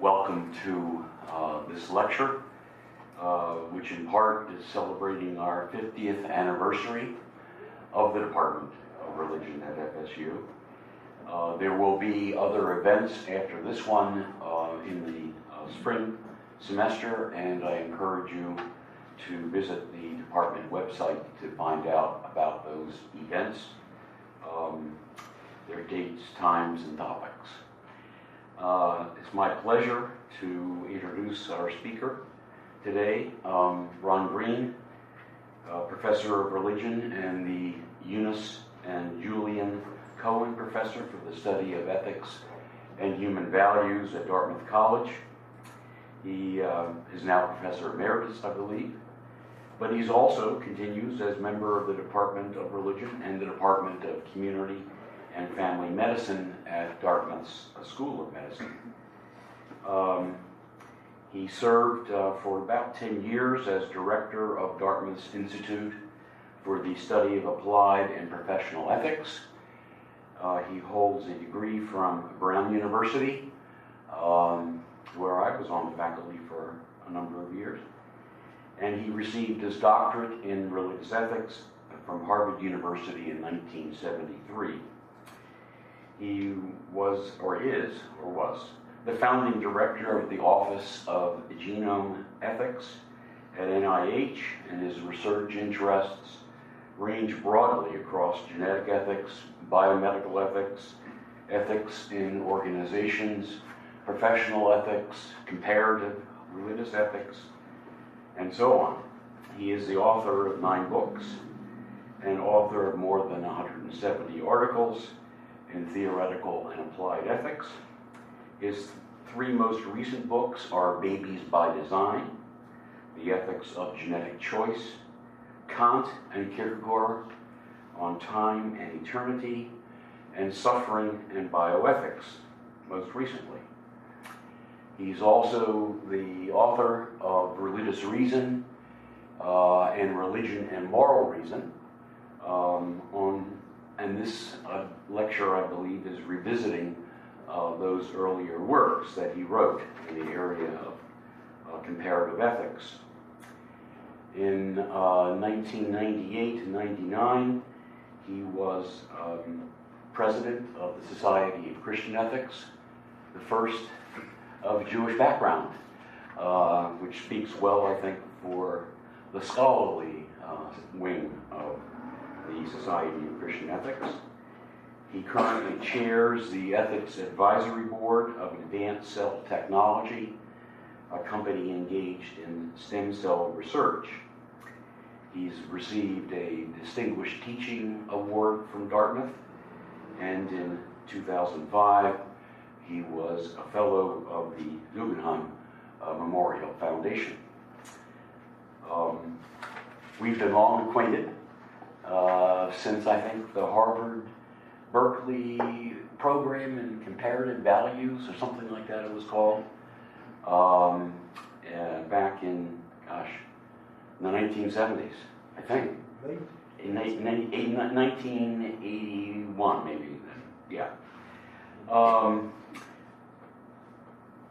welcome to this lecture, which in part is celebrating our 50th anniversary of the Department of Religion at FSU. There will be other events after this one in the spring semester, and I encourage you to visit the department website to find out about those events, their dates, times, and topics. It's my pleasure to introduce our speaker today, Ron Green, Professor of Religion and the Eunice and Julian Cohen Professor for the Study of Ethics and Human Values at Dartmouth College. He is now Professor Emeritus, I believe, but he's also continues as member of the Department of Religion and the Department of Community and Family Medicine at Dartmouth's School of Medicine. He served for about 10 years as director of Dartmouth's Institute for the Study of Applied and Professional Ethics. He holds a degree from Brown University, where I was on the faculty for a number of years. And he received his doctorate in religious ethics from Harvard University in 1973. He was, or was, the founding director of the Office of Genome Ethics at NIH, and his research interests range broadly across genetic ethics, biomedical ethics, ethics in organizations, professional ethics, comparative religious ethics, and so on. He is the author of 9 books and author of more than 170 articles in theoretical and applied ethics. His 3 most recent books are Babies by Design, The Ethics of Genetic Choice, Kant and Kierkegaard on Time and Eternity, and Suffering and Bioethics, most recently. He's also the author of Religious Reason and Religion and Moral Reason. And this lecture, I believe, is revisiting those earlier works that he wrote in the area of comparative ethics. In 1998 to 99, he was president of the Society of Christian Ethics, the first of Jewish background, which speaks well, I think, for the scholarly wing of the Society of Christian Ethics. He currently chairs the Ethics Advisory Board of Advanced Cell Technology, a company engaged in stem cell research. He's received a Distinguished Teaching Award from Dartmouth, and in 2005, he was a fellow of the Guggenheim Memorial Foundation. We've been long acquainted since, I think, the Harvard-Berkeley program in comparative values, or something like that it was called, back in, the 1970s, I think. In 1981, maybe, yeah.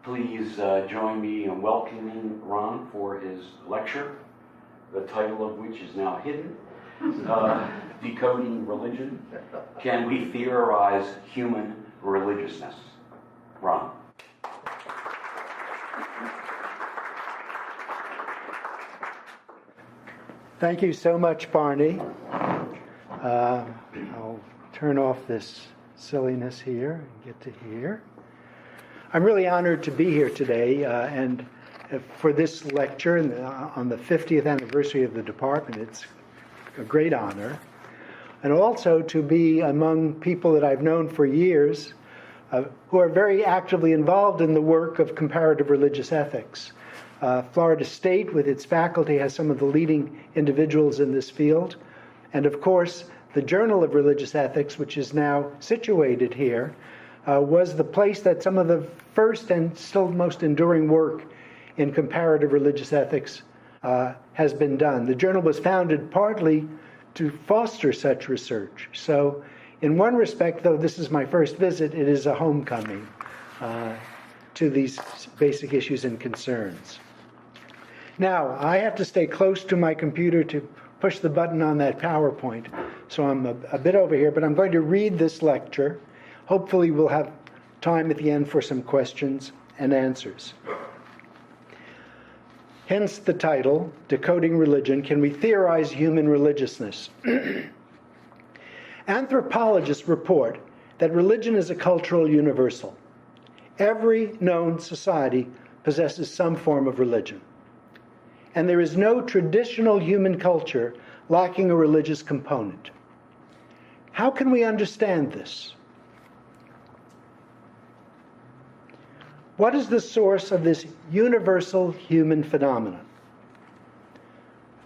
Please join me in welcoming Ron for his lecture, the title of which is now hidden, Decoding Religion. Can we theorize human religiousness? Ron. Thank you so much, Barney. I'll turn off this silliness here and get to here. I'm really honored to be here today, and for this lecture on the 50th anniversary of the department. It's a great honor. And also to be among people that I've known for years who are very actively involved in the work of comparative religious ethics. Florida State, with its faculty, has some of the leading individuals in this field. And of course, the Journal of Religious Ethics, which is now situated here, was the place that some of the first and still most enduring work in comparative religious ethics has been done. The journal was founded partly to foster such research. So in one respect, though this is my first visit, it is a homecoming. to these basic issues and concerns. Now, I have to stay close to my computer to push the button on that PowerPoint, so I'm a bit over here, but I'm going to read this lecture. Hopefully we'll have time at the end for some questions and answers. Hence the title, Decoding Religion, Can We Theorize Human Religiousness? Anthropologists report that religion is a cultural universal. Every known society possesses some form of religion. And there is no traditional human culture lacking a religious component. How can we understand this? What is the source of this universal human phenomenon?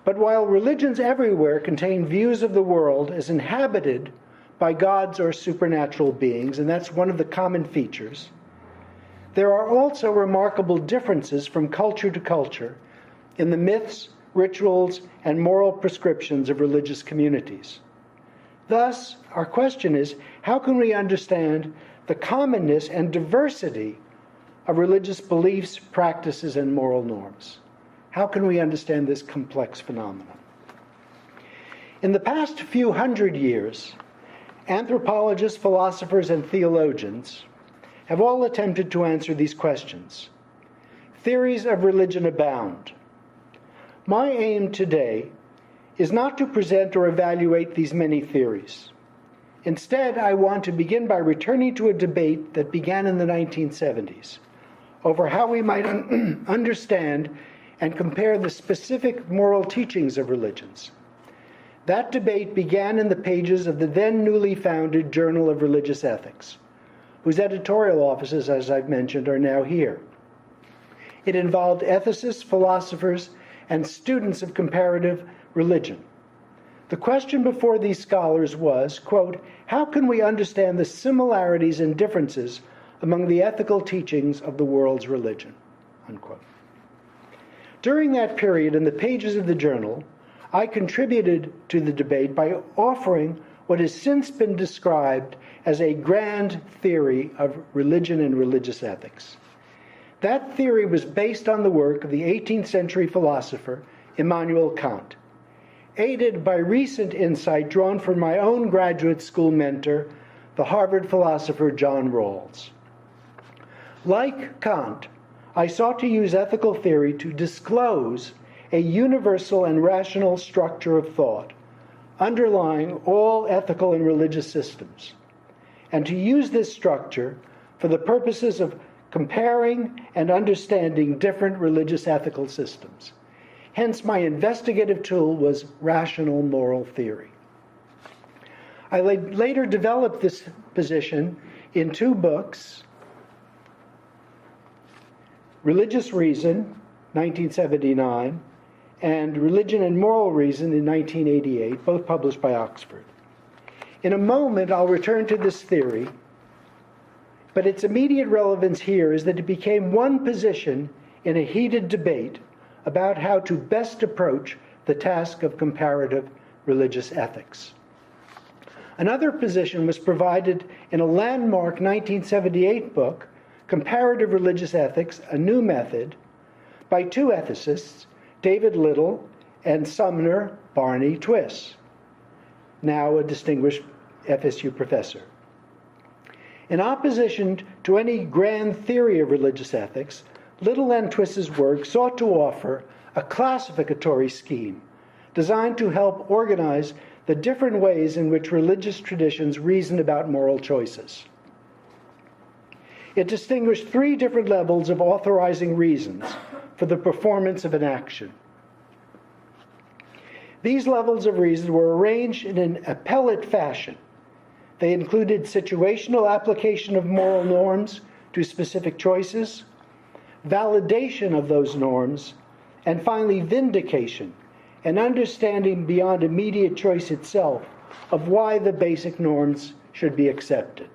But while religions everywhere contain views of the world as inhabited by gods or supernatural beings, and that's one of the common features, there are also remarkable differences from culture to culture in the myths, rituals, and moral prescriptions of religious communities. Thus, our question is, how can we understand the commonness and diversity of religious beliefs, practices, and moral norms? How can we understand this complex phenomenon? In the past few hundred years, anthropologists, philosophers, and theologians have all attempted to answer these questions. Theories of religion abound. My aim today is not to present or evaluate these many theories. Instead, I want to begin by returning to a debate that began in the 1970s over how we might understand and compare the specific moral teachings of religions. That debate began in the pages of the then newly founded Journal of Religious Ethics, whose editorial offices, as I've mentioned, are now here. It involved ethicists, philosophers, and students of comparative religion. The question before these scholars was, quote, how can we understand the similarities and differences among the ethical teachings of the world's religion, unquote. During that period, in the pages of the journal, I contributed to the debate by offering what has since been described as a grand theory of religion and religious ethics. That theory was based on the work of the 18th century philosopher Immanuel Kant, aided by recent insight drawn from my own graduate school mentor, the Harvard philosopher John Rawls. Like Kant, I sought to use ethical theory to disclose a universal and rational structure of thought underlying all ethical and religious systems, and to use this structure for the purposes of comparing and understanding different religious ethical systems. Hence, my investigative tool was rational moral theory. I later developed this position in two books, Religious Reason, 1979, and Religion and Moral Reason in 1988, both published by Oxford. In a moment, I'll return to this theory, but its immediate relevance here is that it became one position in a heated debate about how to best approach the task of comparative religious ethics. Another position was provided in a landmark 1978 book, Comparative Religious Ethics, A New Method, by two ethicists, David Little and Sumner Barney Twiss, now a distinguished FSU professor. In opposition to any grand theory of religious ethics, Little and Twiss's work sought to offer a classificatory scheme designed to help organize the different ways in which religious traditions reason about moral choices. It distinguished three different levels of authorizing reasons for the performance of an action. These levels of reason were arranged in an appellate fashion. They included situational application of moral norms to specific choices, validation of those norms, and finally vindication, an understanding beyond immediate choice itself of why the basic norms should be accepted.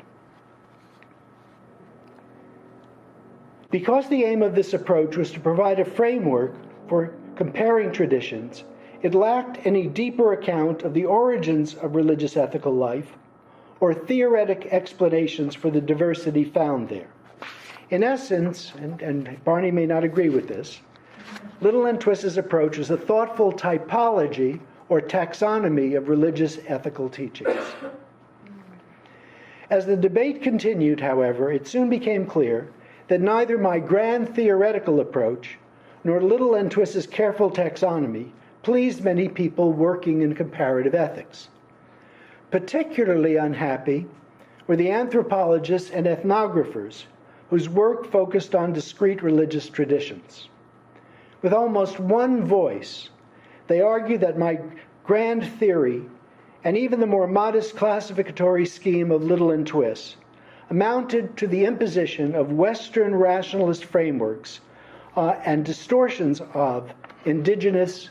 Because the aim of this approach was to provide a framework for comparing traditions, it lacked any deeper account of the origins of religious ethical life or theoretic explanations for the diversity found there. In essence, and Barney may not agree with this, Little and Twist's approach was a thoughtful typology or taxonomy of religious ethical teachings. As the debate continued, however, it soon became clear that neither my grand theoretical approach nor Little and Twist's careful taxonomy pleased many people working in comparative ethics. Particularly unhappy were the anthropologists and ethnographers whose work focused on discrete religious traditions. With almost one voice, they argued that my grand theory and even the more modest classificatory scheme of Little and Twist amounted to the imposition of Western rationalist frameworks and distortions of indigenous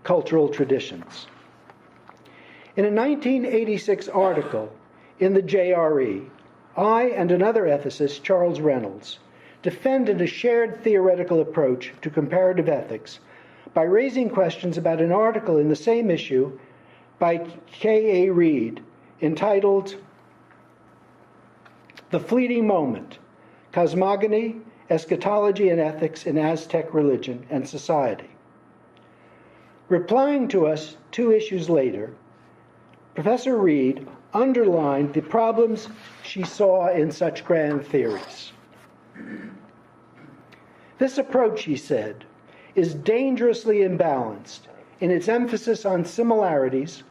cultural traditions. In a 1986 article in the JRE, I and another ethicist, Charles Reynolds, defended a shared theoretical approach to comparative ethics by raising questions about an article in the same issue by K.A. Reed entitled "The Fleeting Moment: Cosmogony, Eschatology, and Ethics in Aztec Religion and Society." Replying to us 2 issues later, Professor Reed underlined the problems she saw in such grand theories. This approach, he said, is dangerously imbalanced in its emphasis on similarities,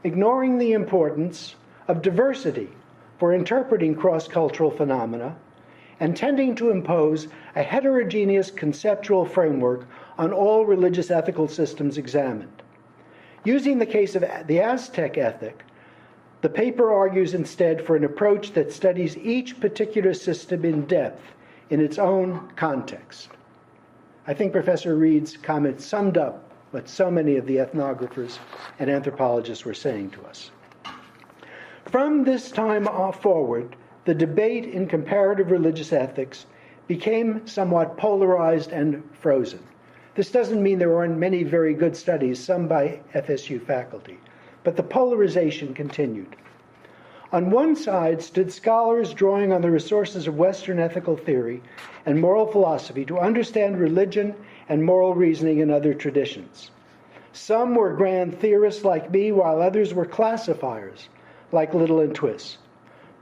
ignoring the importance of diversity for interpreting cross-cultural phenomena, and tending to impose a heterogeneous conceptual framework on all religious ethical systems examined. Using the case of the Aztec ethic, the paper argues instead for an approach that studies each particular system in depth in its own context. I think Professor Reed's comment summed up what so many of the ethnographers and anthropologists were saying to us. From this time forward, the debate in comparative religious ethics became somewhat polarized and frozen. This doesn't mean there weren't many very good studies, some by FSU faculty, but the polarization continued. On one side stood scholars drawing on the resources of Western ethical theory and moral philosophy to understand religion and moral reasoning in other traditions. Some were grand theorists like me, while others were classifiers like Little and Twist.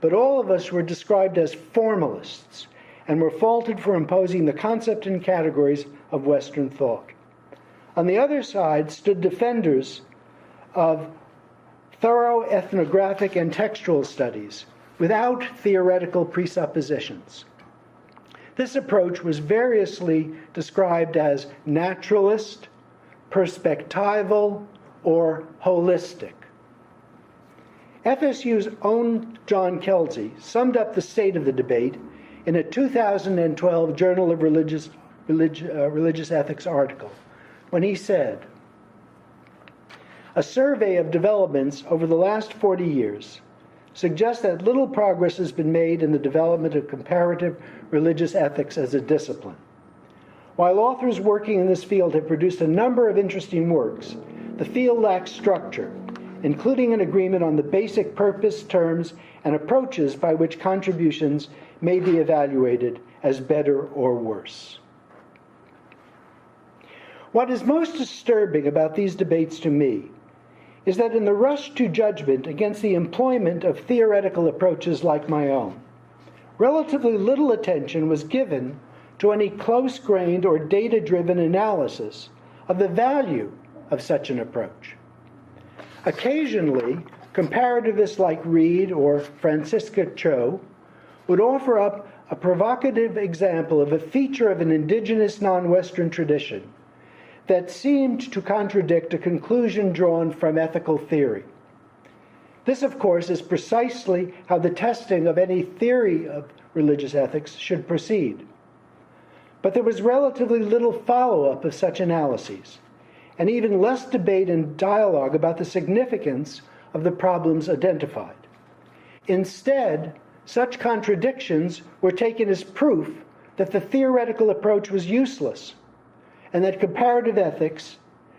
But all of us were described as formalists and were faulted for imposing the concept and categories of Western thought. On the other side stood defenders of thorough ethnographic and textual studies without theoretical presuppositions. This approach was variously described as naturalist, perspectival, or holistic. FSU's own John Kelsey summed up the state of the debate in a 2012 Journal of Religious Ethics article when he said, "A survey of developments over the last 40 years suggests that little progress has been made in the development of comparative religious ethics as a discipline. While authors working in this field have produced a number of interesting works, the field lacks structure, including an agreement on the basic purpose, terms, and approaches by which contributions may be evaluated as better or worse." What is most disturbing about these debates to me is that in the rush to judgment against the employment of theoretical approaches like my own, relatively little attention was given to any close-grained or data-driven analysis of the value of such an approach. Occasionally, comparativists like Reed or Francisca Cho would offer up a provocative example of a feature of an indigenous non-Western tradition that seemed to contradict a conclusion drawn from ethical theory. This, of course, is precisely how the testing of any theory of religious ethics should proceed. But there was relatively little follow-up of such analyses, and even less debate and dialogue about the significance of the problems identified. Instead, such contradictions were taken as proof that the theoretical approach was useless, and that comparative ethics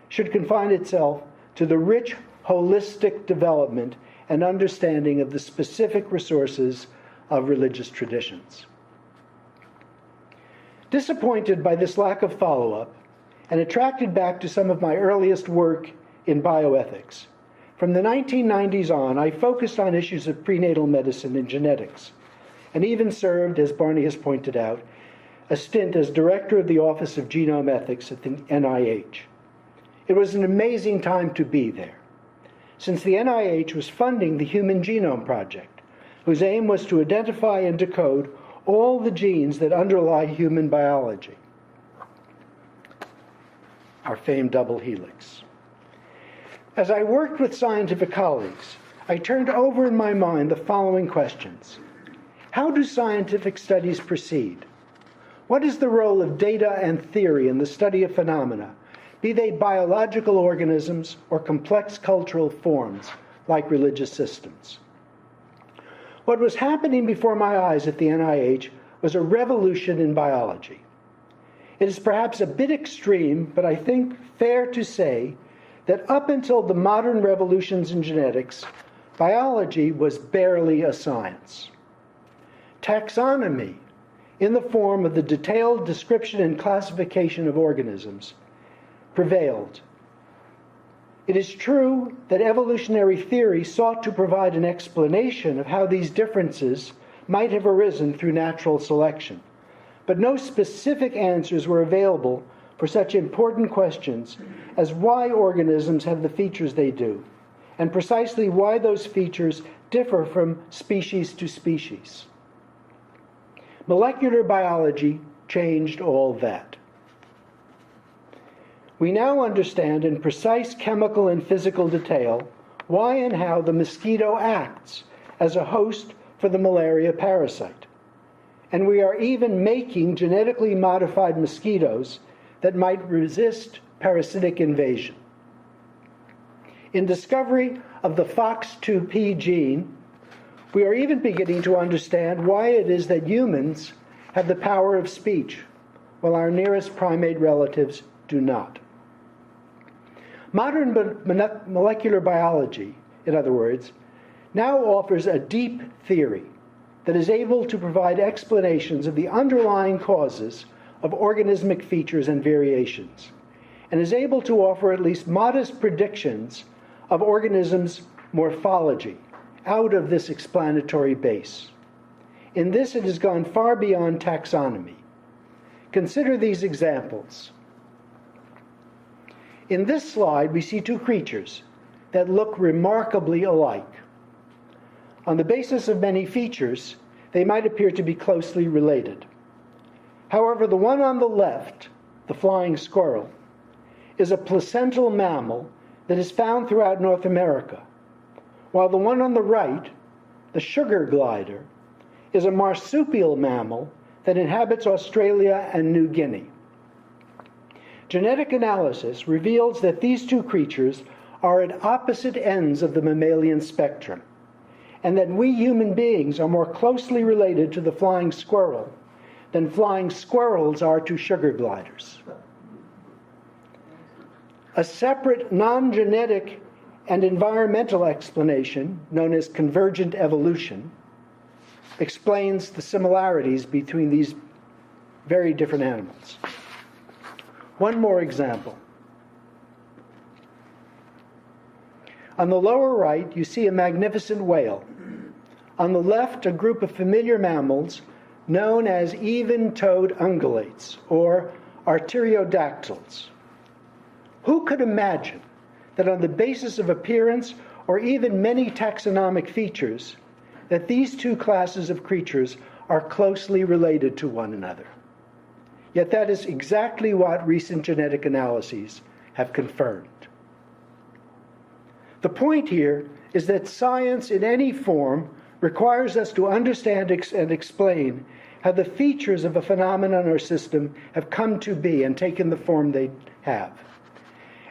should confine itself to the rich, holistic development and understanding of the specific resources of religious traditions. Disappointed by this lack of follow-up, and attracted back to some of my earliest work in bioethics, from the 1990s on, I focused on issues of prenatal medicine and genetics, and even served, as Barney has pointed out, a stint as director of the Office of Genome Ethics at the NIH. It was an amazing time to be there, since the NIH was funding the Human Genome Project, whose aim was to identify and decode all the genes that underlie human biology, our famed double helix. As I worked with scientific colleagues, I turned over in my mind the following questions. How do scientific studies proceed? What is the role of data and theory in the study of phenomena, be they biological organisms or complex cultural forms like religious systems? What was happening before my eyes at the NIH was a revolution in biology. It is perhaps a bit extreme, but I think fair to say that up until the modern revolutions in genetics, biology was barely a science. Taxonomy, in the form of the detailed description and classification of organisms, prevailed. It is true that evolutionary theory sought to provide an explanation of how these differences might have arisen through natural selection, but no specific answers were available for such important questions as why organisms have the features they do, and precisely why those features differ from species to species. Molecular biology changed all that. We now understand in precise chemical and physical detail why and how the mosquito acts as a host for the malaria parasite. And we are even making genetically modified mosquitoes that might resist parasitic invasion. In discovery of the FOX2P gene, we are even beginning to understand why it is that humans have the power of speech, while our nearest primate relatives do not. Modern molecular biology, in other words, now offers a deep theory that is able to provide explanations of the underlying causes of organismic features and variations, and is able to offer at least modest predictions of organisms' morphology out of this explanatory base. In this, it has gone far beyond taxonomy. Consider these examples. In this slide, we see two creatures that look remarkably alike. On the basis of many features, they might appear to be closely related. However, the one on the left, the flying squirrel, is a placental mammal that is found throughout North America, while the one on the right, the sugar glider, is a marsupial mammal that inhabits Australia and New Guinea. Genetic analysis reveals that these two creatures are at opposite ends of the mammalian spectrum, and that we human beings are more closely related to the flying squirrel than flying squirrels are to sugar gliders. A separate non-genetic and environmental explanation, known as convergent evolution, explains the similarities between these very different animals. One more example. On the lower right, you see a magnificent whale. On the left, a group of familiar mammals known as even-toed ungulates, or artiodactyls. Who could imagine that on the basis of appearance or even many taxonomic features, that these two classes of creatures are closely related to one another? Yet that is exactly what recent genetic analyses have confirmed. The point here is that science in any form requires us to understand and explain how the features of a phenomenon or system have come to be and taken the form they have.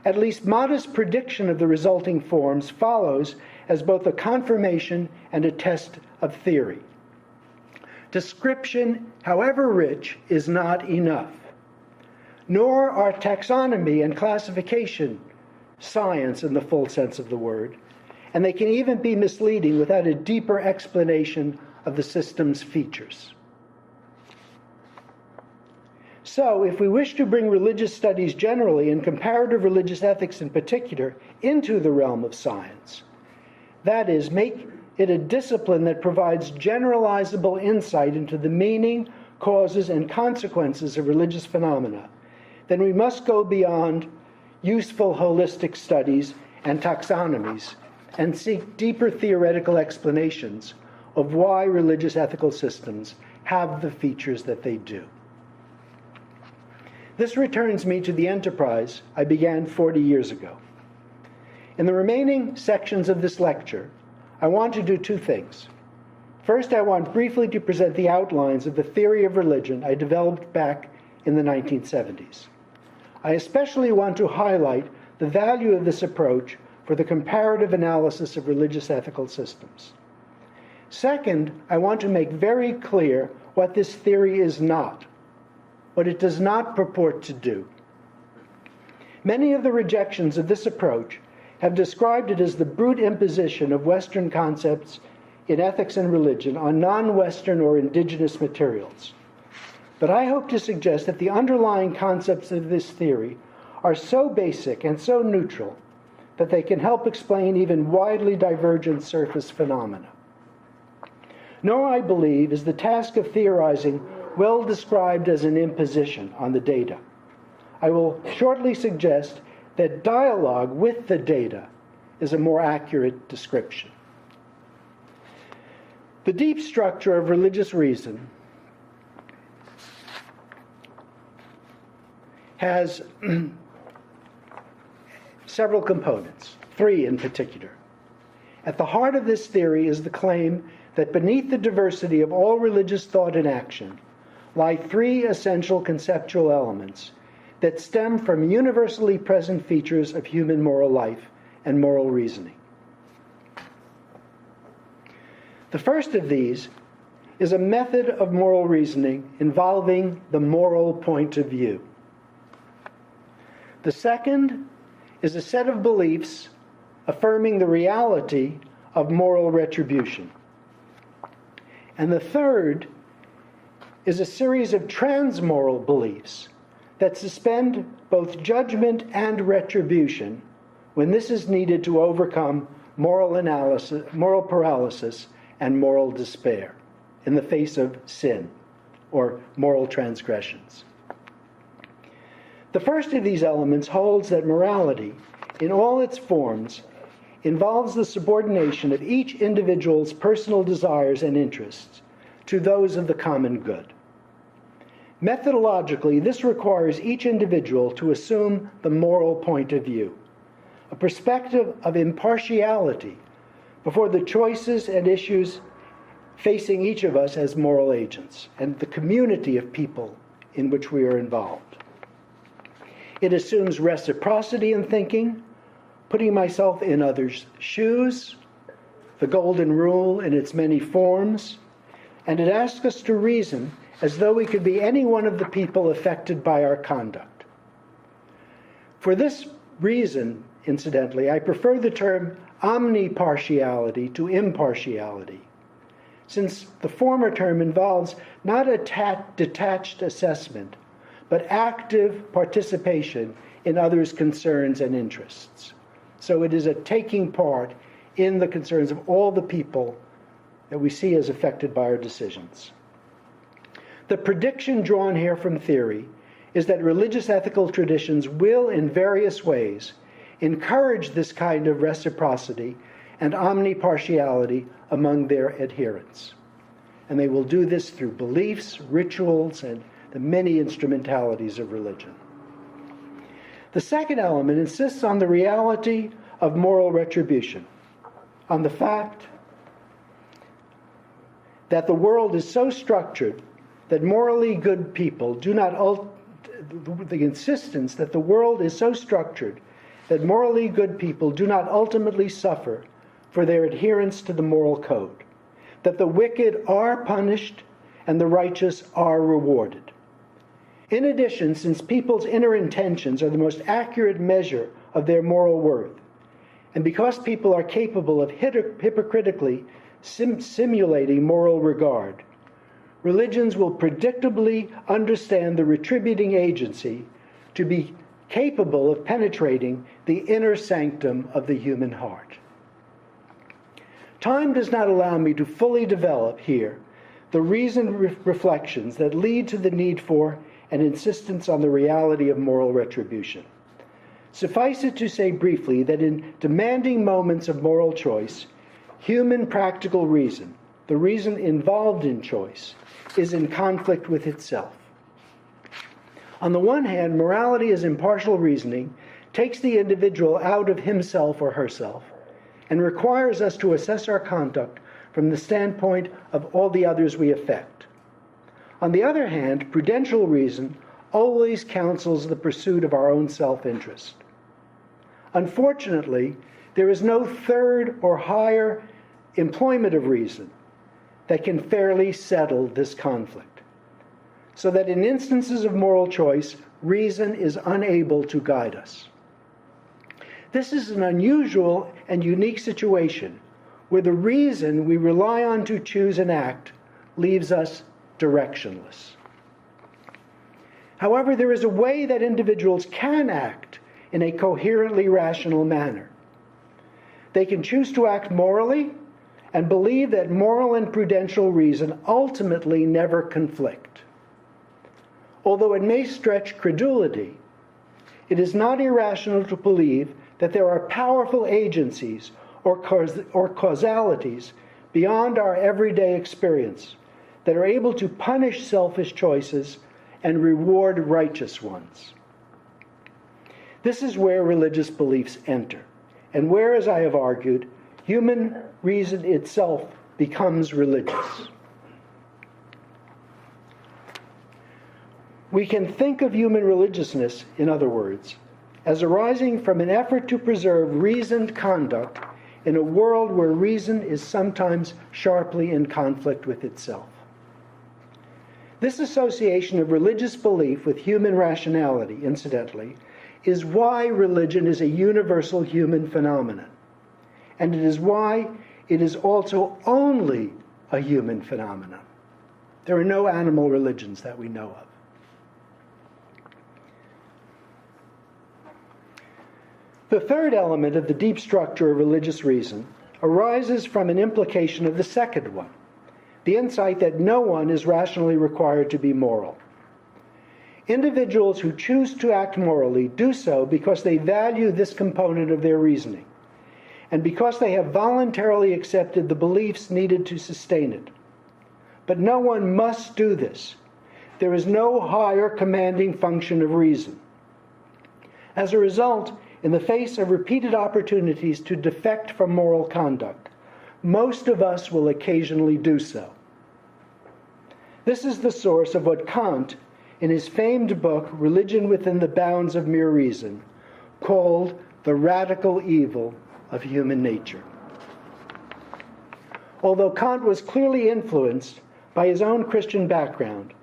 At least modest prediction of the resulting forms follows as both a confirmation and a test of theory. Description, however rich, is not enough. Nor are taxonomy and classification science in the full sense of the word, and they can even be misleading without a deeper explanation of the system's features. So, if we wish to bring religious studies generally and comparative religious ethics in particular into the realm of science, that is, make it a discipline that provides generalizable insight into the meaning, causes, and consequences of religious phenomena, then we must go beyond useful holistic studies and taxonomies and seek deeper theoretical explanations of why religious ethical systems have the features that they do. This returns me to the enterprise I began 40 years ago. In the remaining sections of this lecture, I want to do two things. First, I want briefly to present the outlines of the theory of religion I developed back in the 1970s. I especially want to highlight the value of this approach for the comparative analysis of religious ethical systems. Second, I want to make very clear what this theory is not, what it does not purport to do. Many of the rejections of this approach have described it as the brute imposition of Western concepts in ethics and religion on non-Western or indigenous materials. But I hope to suggest that the underlying concepts of this theory are so basic and so neutral that they can help explain even widely divergent surface phenomena. Nor, I believe, is the task of theorizing well described as an imposition on the data. I will shortly suggest that dialogue with the data is a more accurate description. The deep structure of religious reason has several components, three in particular. At the heart of this theory is the claim that beneath the diversity of all religious thought and action lie three essential conceptual elements that stem from universally present features of human moral life and moral reasoning. The first of these is a method of moral reasoning involving the moral point of view. The second is a set of beliefs affirming the reality of moral retribution. And the third is a series of transmoral beliefs that suspend both judgment and retribution when this is needed to overcome moral paralysis and moral despair in the face of sin or moral transgressions. The first of these elements holds that morality, in all its forms, involves the subordination of each individual's personal desires and interests to those of the common good. Methodologically, this requires each individual to assume the moral point of view, a perspective of impartiality before the choices and issues facing each of us as moral agents and the community of people in which we are involved. It assumes reciprocity in thinking, putting myself in others' shoes, the golden rule in its many forms, and it asks us to reason as though we could be any one of the people affected by our conduct. For this reason, incidentally, I prefer the term omnipartiality to impartiality, since the former term involves not a detached assessment, but active participation in others' concerns and interests. So it is a taking part in the concerns of all the people that we see as affected by our decisions. The prediction drawn here from theory is that religious ethical traditions will, in various ways, encourage this kind of reciprocity and omnipartiality among their adherents. And they will do this through beliefs, rituals, and the many instrumentalities of religion. The second element insists on the reality of moral retribution, on the fact that the world is so structured that morally good people do not the insistence that the world is so structured that morally good people do not ultimately suffer for their adherence to the moral code, that the wicked are punished and the righteous are rewarded. In addition, since people's inner intentions are the most accurate measure of their moral worth, and because people are capable of hypocritically simulating moral regard, religions will predictably understand the retributing agency to be capable of penetrating the inner sanctum of the human heart. Time does not allow me to fully develop here the reasoned reflections that lead to the need for and insistence on the reality of moral retribution. Suffice it to say briefly that in demanding moments of moral choice, human practical reason, the reason involved in choice, is in conflict with itself. On the one hand, morality as impartial reasoning takes the individual out of himself or herself and requires us to assess our conduct from the standpoint of all the others we affect. On the other hand, prudential reason always counsels the pursuit of our own self-interest. Unfortunately, there is no third or higher employment of reason that can fairly settle this conflict, so that in instances of moral choice, reason is unable to guide us. This is an unusual and unique situation where the reason we rely on to choose and act leaves us directionless. However, there is a way that individuals can act in a coherently rational manner. They can choose to act morally and believe that moral and prudential reason ultimately never conflict. Although it may stretch credulity, it is not irrational to believe that there are powerful agencies or causalities beyond our everyday experience that are able to punish selfish choices and reward righteous ones. This is where religious beliefs enter, and where, as I have argued, human reason itself becomes religious. We can think of human religiousness, in other words, as arising from an effort to preserve reasoned conduct in a world where reason is sometimes sharply in conflict with itself. This association of religious belief with human rationality, incidentally, is why religion is a universal human phenomenon. And it is why it is also only a human phenomenon. There are no animal religions that we know of. The third element of the deep structure of religious reason arises from an implication of the second one, the insight that no one is rationally required to be moral. Individuals who choose to act morally do so because they value this component of their reasoning, and because they have voluntarily accepted the beliefs needed to sustain it. But no one must do this. There is no higher commanding function of reason. As a result, in the face of repeated opportunities to defect from moral conduct, most of us will occasionally do so. This is the source of what Kant, in his famed book, Religion Within the Bounds of Mere Reason, called the radical evil of human nature. Although Kant was clearly influenced by his own Christian background,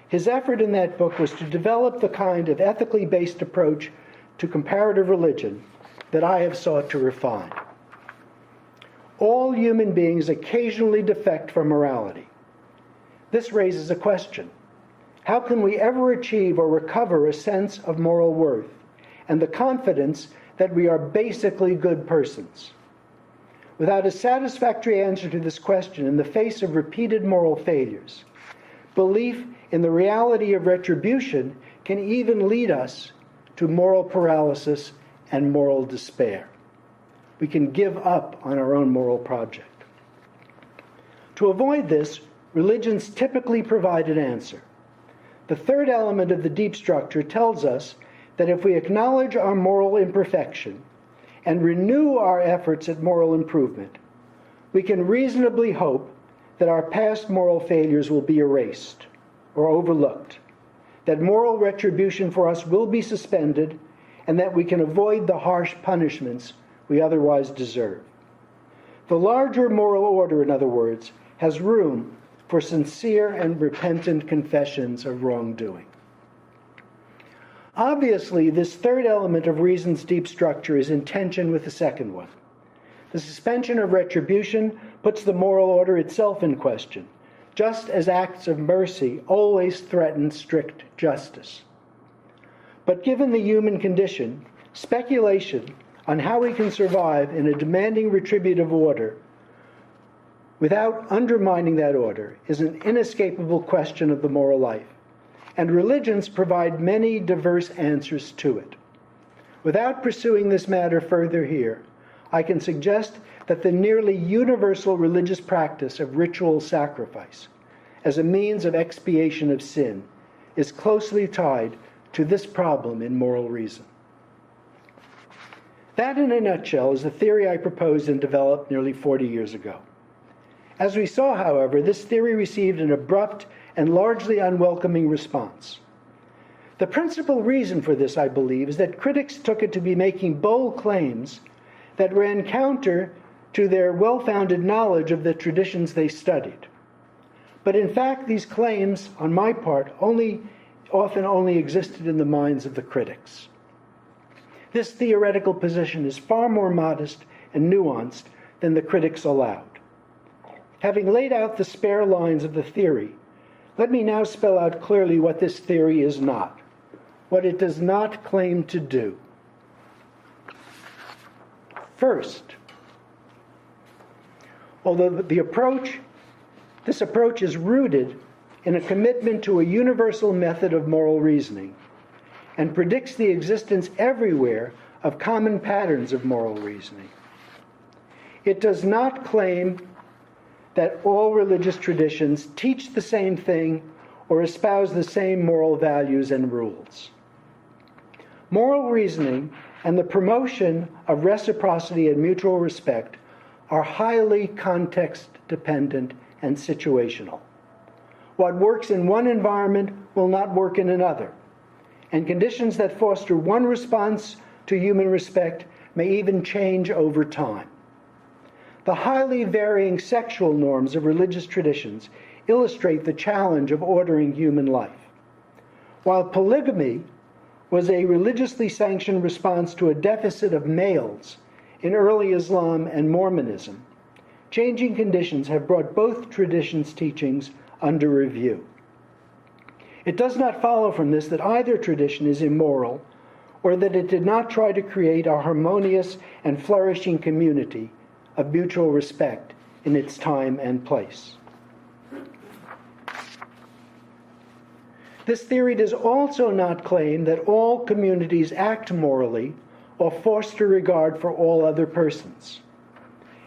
his effort in that book was to develop the kind of ethically based approach to comparative religion that I have sought to refine. All human beings occasionally defect from morality. This raises a question. How can we ever achieve or recover a sense of moral worth and the confidence that we are basically good persons? Without a satisfactory answer to this question in the face of repeated moral failures, belief in the reality of retribution can even lead us to moral paralysis and moral despair. We can give up on our own moral project. To avoid this, religions typically provide an answer. The third element of the deep structure tells us that if we acknowledge our moral imperfection and renew our efforts at moral improvement, we can reasonably hope that our past moral failures will be erased or overlooked, that moral retribution for us will be suspended, and that we can avoid the harsh punishments we otherwise deserve. The larger moral order, in other words, has room for sincere and repentant confessions of wrongdoing. Obviously, this third element of reason's deep structure is in tension with the second one. The suspension of retribution puts the moral order itself in question, just as acts of mercy always threaten strict justice. But given the human condition, speculation on how we can survive in a demanding retributive order without undermining that order is an inescapable question of the moral life, and religions provide many diverse answers to it. Without pursuing this matter further here, I can suggest that the nearly universal religious practice of ritual sacrifice as a means of expiation of sin is closely tied to this problem in moral reason. That, in a nutshell, is the theory I proposed and developed nearly 40 years ago. As we saw, however, this theory received an abrupt and largely unwelcoming response. The principal reason for this, I believe, is that critics took it to be making bold claims that ran counter to their well-founded knowledge of the traditions they studied. But in fact, these claims, on my part, often only existed in the minds of the critics. This theoretical position is far more modest and nuanced than the critics allowed. Having laid out the spare lines of the theory, let me now spell out clearly what this theory is not, what it does not claim to do. First, although this approach is rooted in a commitment to a universal method of moral reasoning and predicts the existence everywhere of common patterns of moral reasoning, it does not claim that all religious traditions teach the same thing or espouse the same moral values and rules. Moral reasoning and the promotion of reciprocity and mutual respect are highly context-dependent and situational. What works in one environment will not work in another, and conditions that foster one response to human respect may even change over time. The highly varying sexual norms of religious traditions illustrate the challenge of ordering human life. While polygamy was a religiously sanctioned response to a deficit of males in early Islam and Mormonism, changing conditions have brought both traditions' teachings under review. It does not follow from this that either tradition is immoral or that it did not try to create a harmonious and flourishing community of mutual respect in its time and place. This theory does also not claim that all communities act morally or foster regard for all other persons.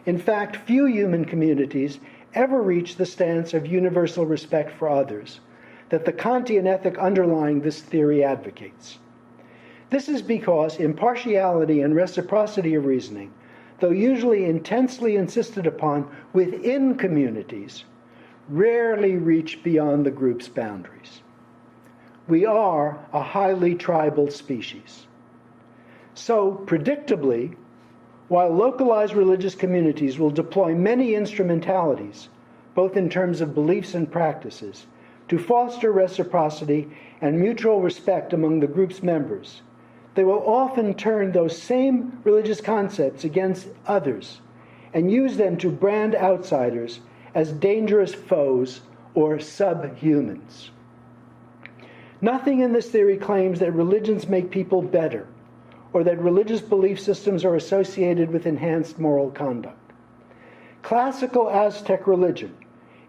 In fact, few human communities ever reach the stance of universal respect for others that the Kantian ethic underlying this theory advocates. This is because impartiality and reciprocity of reasoning, though usually intensely insisted upon within communities, rarely reach beyond the group's boundaries. We are a highly tribal species. So, predictably, while localized religious communities will deploy many instrumentalities, both in terms of beliefs and practices, to foster reciprocity and mutual respect among the group's members, they will often turn those same religious concepts against others and use them to brand outsiders as dangerous foes or subhumans. Nothing in this theory claims that religions make people better or that religious belief systems are associated with enhanced moral conduct. Classical Aztec religion,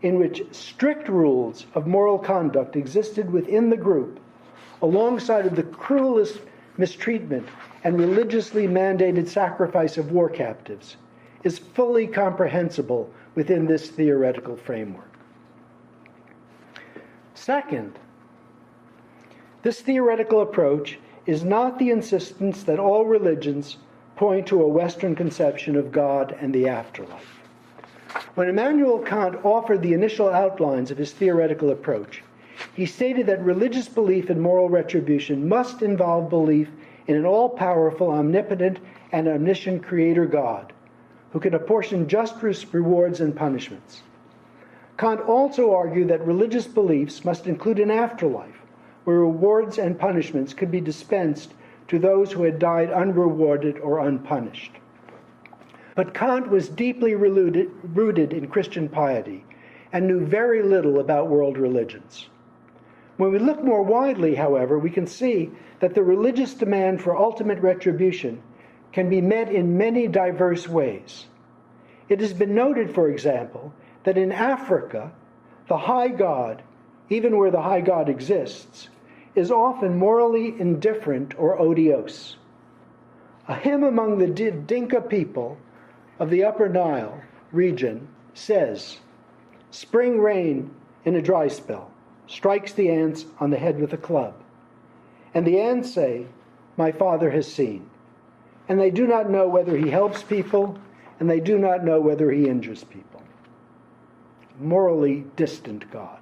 in which strict rules of moral conduct existed within the group, alongside of the cruelest mistreatment and religiously mandated sacrifice of war captives, is fully comprehensible within this theoretical framework. Second, this theoretical approach is not the insistence that all religions point to a Western conception of God and the afterlife. When Immanuel Kant offered the initial outlines of his theoretical approach, he stated that religious belief in moral retribution must involve belief in an all-powerful, omnipotent, and omniscient Creator God, who can apportion just rewards and punishments. Kant also argued that religious beliefs must include an afterlife, where rewards and punishments could be dispensed to those who had died unrewarded or unpunished. But Kant was deeply rooted in Christian piety and knew very little about world religions. When we look more widely, however, we can see that the religious demand for ultimate retribution can be met in many diverse ways. It has been noted, for example, that in Africa, the high god, even where the high god exists, is often morally indifferent or odious. A hymn among the Dinka people of the Upper Nile region says, "Spring rain in a dry spell strikes the ants on the head with a club. And the ants say, 'My Father has seen.' And they do not know whether he helps people, and they do not know whether he injures people." Morally distant God.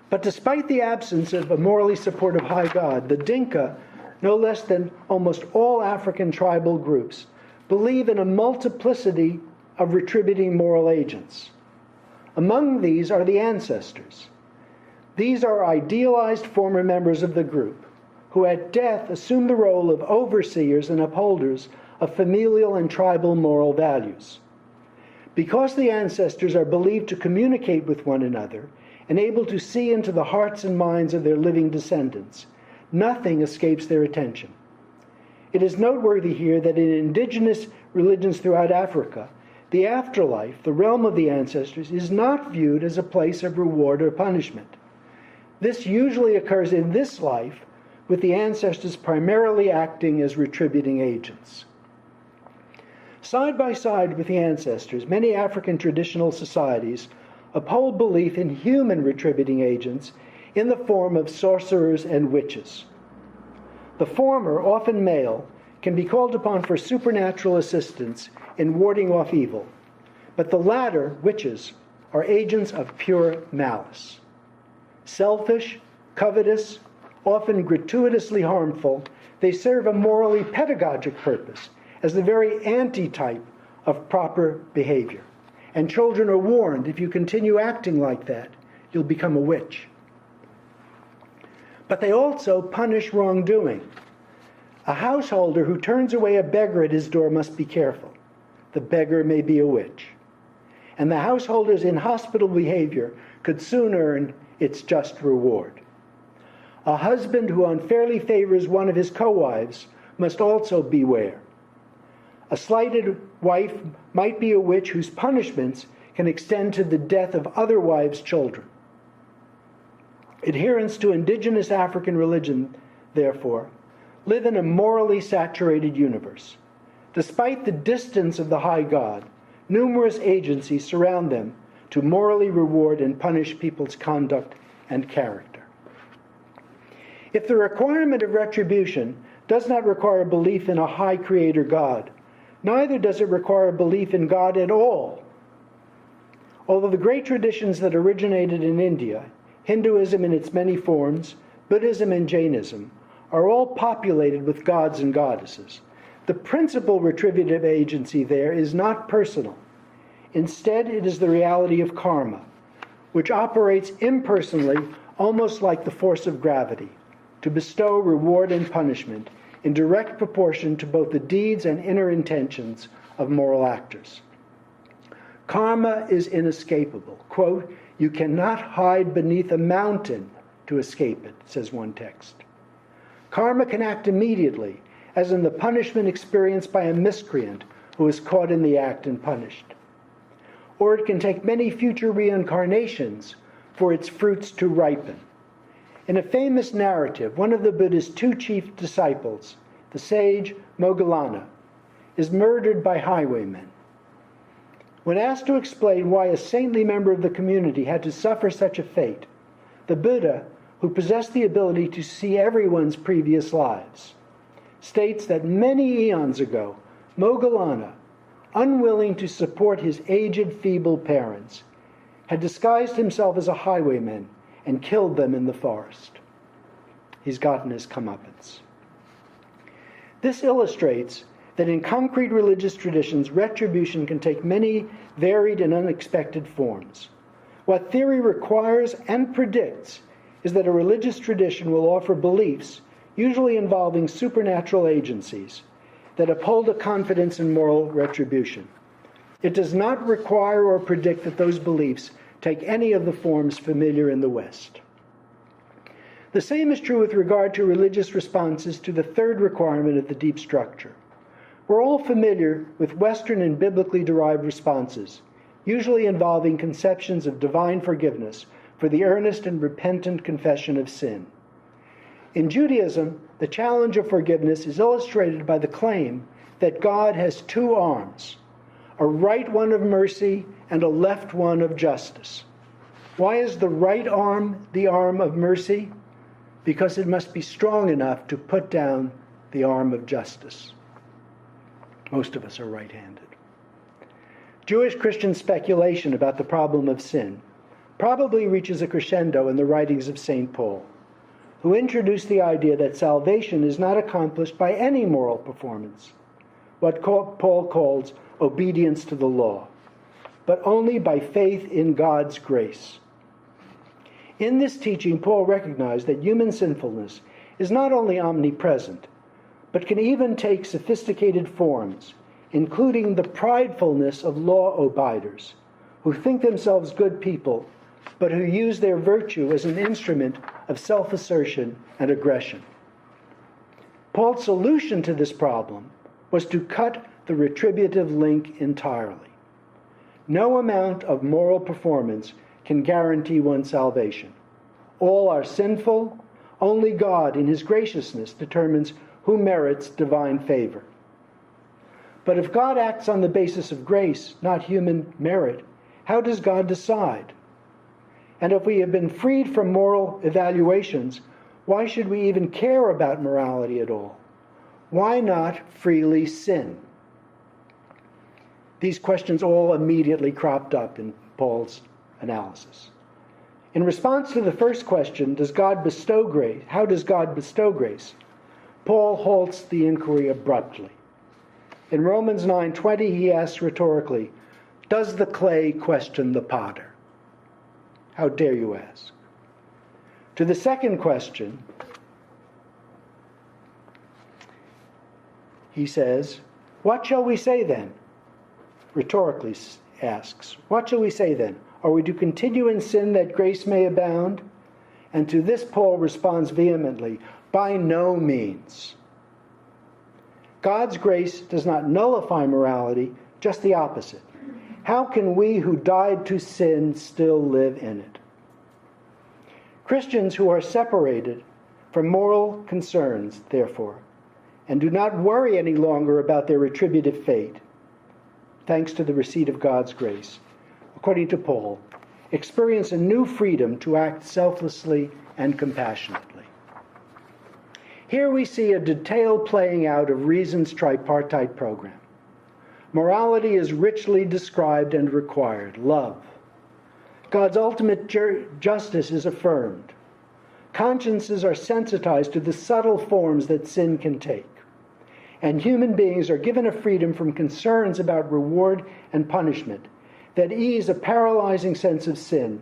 But despite the absence of a morally supportive high God, the Dinka, no less than almost all African tribal groups, believe in a multiplicity of retributing moral agents. Among these are the ancestors. These are idealized former members of the group, who at death assume the role of overseers and upholders of familial and tribal moral values. Because the ancestors are believed to communicate with one another and able to see into the hearts and minds of their living descendants, nothing escapes their attention. It is noteworthy here that in indigenous religions throughout Africa, the afterlife, the realm of the ancestors, is not viewed as a place of reward or punishment. This usually occurs in this life, with the ancestors primarily acting as retributing agents. Side by side with the ancestors, many African traditional societies uphold belief in human retributing agents in the form of sorcerers and witches. The former, often male, can be called upon for supernatural assistance in warding off evil, but the latter, witches, are agents of pure malice. Selfish, covetous, often gratuitously harmful, they serve a morally pedagogic purpose as the very antitype of proper behavior. And children are warned, if you continue acting like that, you'll become a witch. But they also punish wrongdoing. A householder who turns away a beggar at his door must be careful. The beggar may be a witch. And the householder's inhospitable behavior could soon earn its just reward. A husband who unfairly favors one of his co-wives must also beware. A slighted wife might be a witch whose punishments can extend to the death of other wives' children. Adherents to indigenous African religion, therefore, live in a morally saturated universe. Despite the distance of the high God, numerous agencies surround them to morally reward and punish people's conduct and character. If the requirement of retribution does not require belief in a high creator God, neither does it require belief in God at all. Although the great traditions that originated in India, Hinduism in its many forms, Buddhism and Jainism, are all populated with gods and goddesses, the principal retributive agency there is not personal. Instead, it is the reality of karma, which operates impersonally, almost like the force of gravity, to bestow reward and punishment in direct proportion to both the deeds and inner intentions of moral actors. Karma is inescapable. Quote, "You cannot hide beneath a mountain to escape it," says one text. Karma can act immediately, as in the punishment experienced by a miscreant who is caught in the act and punished. Or it can take many future reincarnations for its fruits to ripen. In a famous narrative, one of the Buddha's two chief disciples, the sage Moggallana, is murdered by highwaymen. When asked to explain why a saintly member of the community had to suffer such a fate, the Buddha, who possessed the ability to see everyone's previous lives, states that many eons ago, Moggallana, unwilling to support his aged, feeble parents, had disguised himself as a highwayman and killed them in the forest. He's gotten his comeuppance. This illustrates that in concrete religious traditions, retribution can take many varied and unexpected forms. What theory requires and predicts is that a religious tradition will offer beliefs, usually involving supernatural agencies, that uphold a confidence in moral retribution. It does not require or predict that those beliefs take any of the forms familiar in the West. The same is true with regard to religious responses to the third requirement of the deep structure. We're all familiar with Western and biblically derived responses, usually involving conceptions of divine forgiveness for the earnest and repentant confession of sin. In Judaism, the challenge of forgiveness is illustrated by the claim that God has two arms, a right one of mercy and a left one of justice. Why is the right arm the arm of mercy? Because it must be strong enough to put down the arm of justice. Most of us are right-handed. Jewish Christian speculation about the problem of sin probably reaches a crescendo in the writings of St. Paul, who introduced the idea that salvation is not accomplished by any moral performance, what Paul calls obedience to the law, but only by faith in God's grace. In this teaching, Paul recognized that human sinfulness is not only omnipresent, but can even take sophisticated forms, including the pridefulness of law-abiders, who think themselves good people, but who use their virtue as an instrument of self-assertion and aggression. Paul's solution to this problem was to cut the retributive link entirely. No amount of moral performance can guarantee one's salvation. All are sinful. Only God, in his graciousness, determines who merits divine favor. But if God acts on the basis of grace, not human merit, how does God decide? And if we have been freed from moral evaluations, why should we even care about morality at all? Why not freely sin? These questions all immediately cropped up in Paul's analysis. In response to the first question, does God bestow grace? How does God bestow grace? Paul halts the inquiry abruptly. In Romans 9:20, he asks rhetorically, does the clay question the potter? How dare you ask? To the second question, he says, what shall we say then? Rhetorically asks, what shall we say then? Are we to continue in sin that grace may abound? And to this Paul responds vehemently, by no means. God's grace does not nullify morality, just the opposite. How can we who died to sin still live in it? Christians who are separated from moral concerns, therefore, and do not worry any longer about their retributive fate, thanks to the receipt of God's grace, according to Paul, experience a new freedom to act selflessly and compassionately. Here we see a detailed playing out of reason's tripartite program. Morality is richly described and required. Love. God's ultimate justice is affirmed. Consciences are sensitized to the subtle forms that sin can take. And human beings are given a freedom from concerns about reward and punishment that ease a paralyzing sense of sin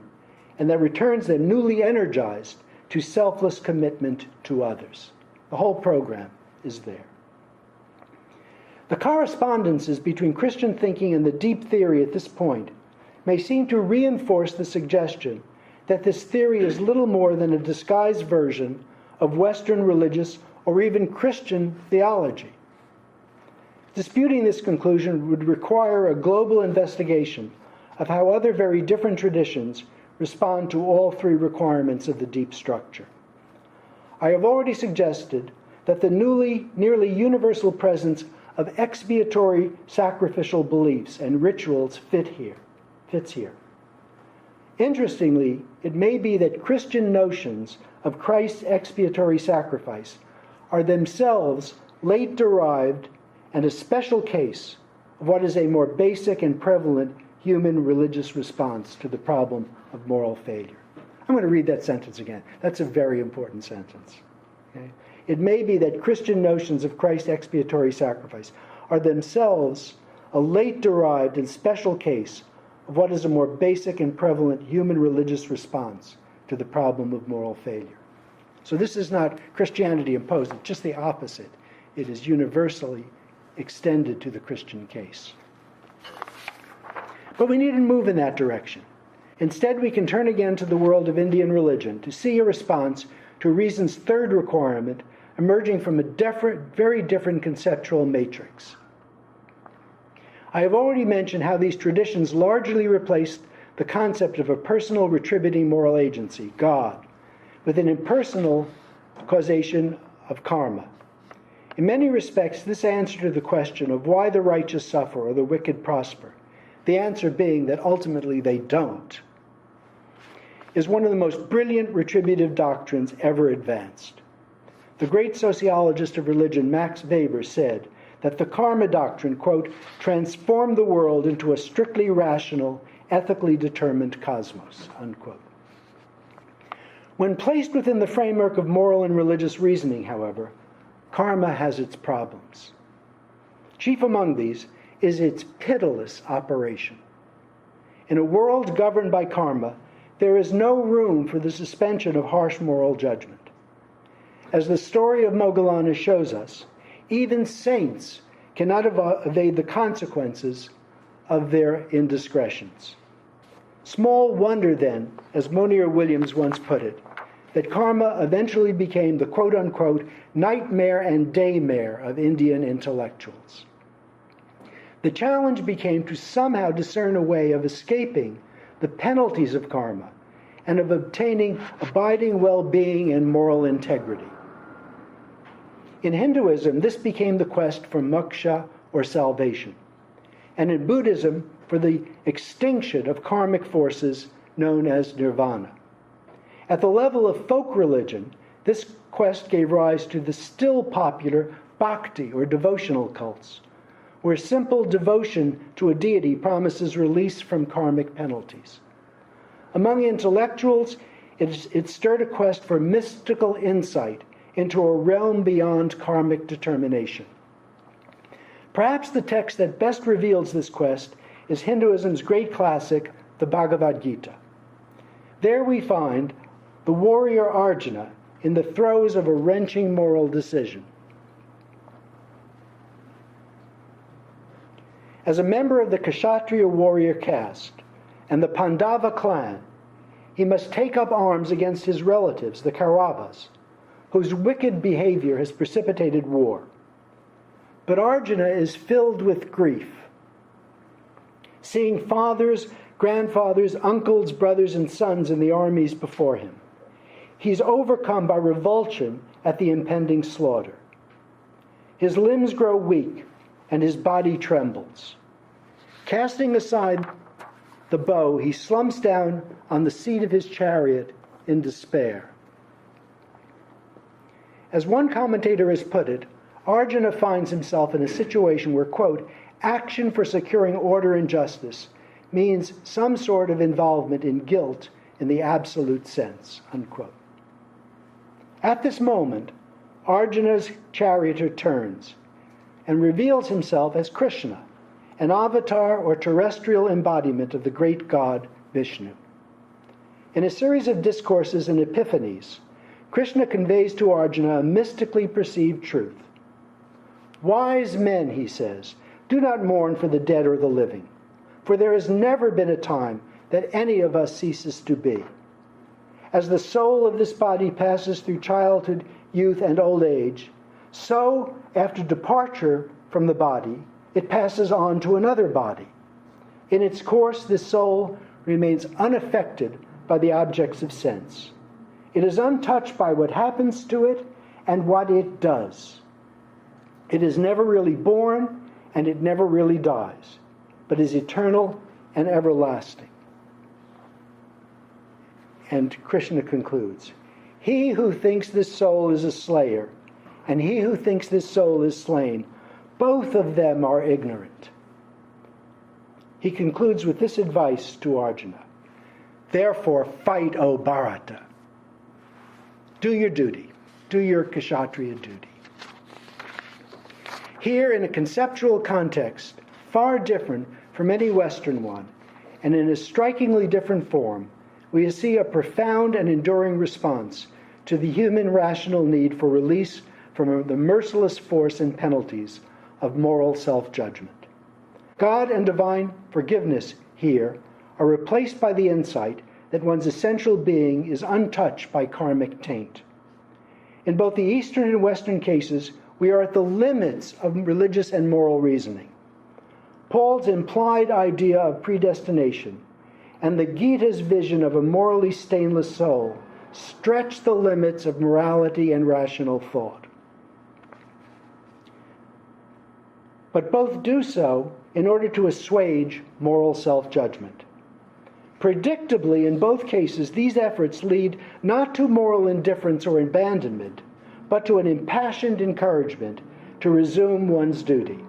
and that returns them newly energized to selfless commitment to others. The whole program is there. The correspondences between Christian thinking and the deep theory at this point may seem to reinforce the suggestion that this theory is little more than a disguised version of Western religious or even Christian theology. Disputing this conclusion would require a global investigation of how other very different traditions respond to all three requirements of the deep structure. I have already suggested that the nearly universal presence of expiatory sacrificial beliefs and rituals fits here. Interestingly, it may be that Christian notions of Christ's expiatory sacrifice are themselves late derived and a special case of what is a more basic and prevalent human religious response to the problem of moral failure. I'm going to read that sentence again. That's a very important sentence. Okay? It may be that Christian notions of Christ's expiatory sacrifice are themselves a late derived and special case of what is a more basic and prevalent human religious response to the problem of moral failure. So this is not Christianity imposed, it's just the opposite. It is universally extended to the Christian case. But we needn't move in that direction. Instead, we can turn again to the world of Indian religion to see a response to reason's third requirement emerging from a very different conceptual matrix. I have already mentioned how these traditions largely replaced the concept of a personal retributing moral agency, God, with an impersonal causation of karma. In many respects, this answer to the question of why the righteous suffer or the wicked prosper, the answer being that ultimately they don't, is one of the most brilliant retributive doctrines ever advanced. The great sociologist of religion, Max Weber, said that the karma doctrine, quote, transformed the world into a strictly rational, ethically determined cosmos, unquote. When placed within the framework of moral and religious reasoning, however, karma has its problems. Chief among these is its pitiless operation. In a world governed by karma, there is no room for the suspension of harsh moral judgment. As the story of Moggallana shows us, even saints cannot evade the consequences of their indiscretions. Small wonder, then, as Monier Williams once put it, that karma eventually became the quote-unquote nightmare and daymare of Indian intellectuals. The challenge became to somehow discern a way of escaping the penalties of karma and of obtaining abiding well-being and moral integrity. In Hinduism, this became the quest for moksha, or salvation, and in Buddhism, for the extinction of karmic forces known as nirvana. At the level of folk religion, this quest gave rise to the still popular bhakti, or devotional cults, where simple devotion to a deity promises release from karmic penalties. Among intellectuals, it stirred a quest for mystical insight into a realm beyond karmic determination. Perhaps the text that best reveals this quest is Hinduism's great classic, the Bhagavad Gita. There we find the warrior Arjuna in the throes of a wrenching moral decision. As a member of the Kshatriya warrior caste and the Pandava clan, he must take up arms against his relatives, the Kauravas, whose wicked behavior has precipitated war. But Arjuna is filled with grief, seeing fathers, grandfathers, uncles, brothers, and sons in the armies before him. He's overcome by revulsion at the impending slaughter. His limbs grow weak, and his body trembles. Casting aside the bow, he slumps down on the seat of his chariot in despair. As one commentator has put it, Arjuna finds himself in a situation where, quote, action for securing order and justice means some sort of involvement in guilt in the absolute sense, unquote. At this moment, Arjuna's charioteer turns and reveals himself as Krishna, an avatar or terrestrial embodiment of the great god Vishnu. In a series of discourses and epiphanies, Krishna conveys to Arjuna a mystically perceived truth. Wise men, he says, do not mourn for the dead or the living, for there has never been a time that any of us ceases to be. As the soul of this body passes through childhood, youth, and old age, so, after departure from the body, it passes on to another body. In its course, this soul remains unaffected by the objects of sense. It is untouched by what happens to it and what it does. It is never really born, and it never really dies, but is eternal and everlasting. And Krishna concludes, he who thinks this soul is a slayer, and he who thinks this soul is slain, both of them are ignorant. He concludes with this advice to Arjuna, therefore fight, O Bharata. Do your duty. Do your Kshatriya duty. Here, in a conceptual context far different from any Western one, and in a strikingly different form, we see a profound and enduring response to the human rational need for release from the merciless force and penalties of moral self-judgment. God and divine forgiveness here are replaced by the insight that one's essential being is untouched by karmic taint. In both the Eastern and Western cases, we are at the limits of religious and moral reasoning. Paul's implied idea of predestination and the Gita's vision of a morally stainless soul stretch the limits of morality and rational thought. But both do so in order to assuage moral self-judgment. Predictably, in both cases, these efforts lead not to moral indifference or abandonment, but to an impassioned encouragement to resume one's duty.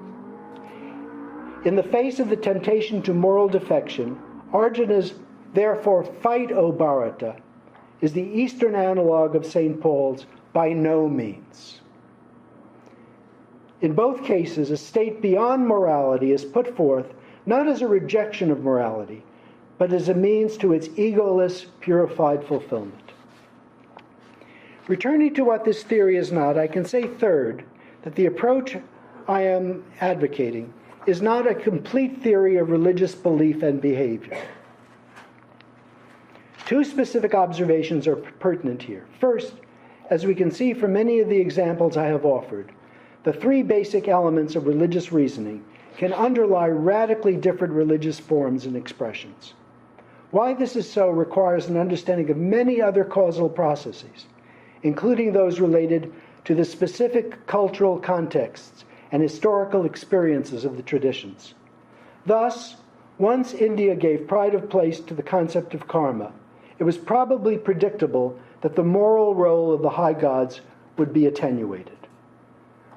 In the face of the temptation to moral defection, Arjuna's "therefore fight, O Bharata," is the Eastern analog of St. Paul's "by no means." In both cases, a state beyond morality is put forth not as a rejection of morality, but as a means to its egoless, purified fulfillment. Returning to what this theory is not, I can say third, that the approach I am advocating is not a complete theory of religious belief and behavior. Two specific observations are pertinent here. First, as we can see from many of the examples I have offered, the three basic elements of religious reasoning can underlie radically different religious forms and expressions. Why this is so requires an understanding of many other causal processes, including those related to the specific cultural contexts and historical experiences of the traditions. Thus, once India gave pride of place to the concept of karma, it was probably predictable that the moral role of the high gods would be attenuated.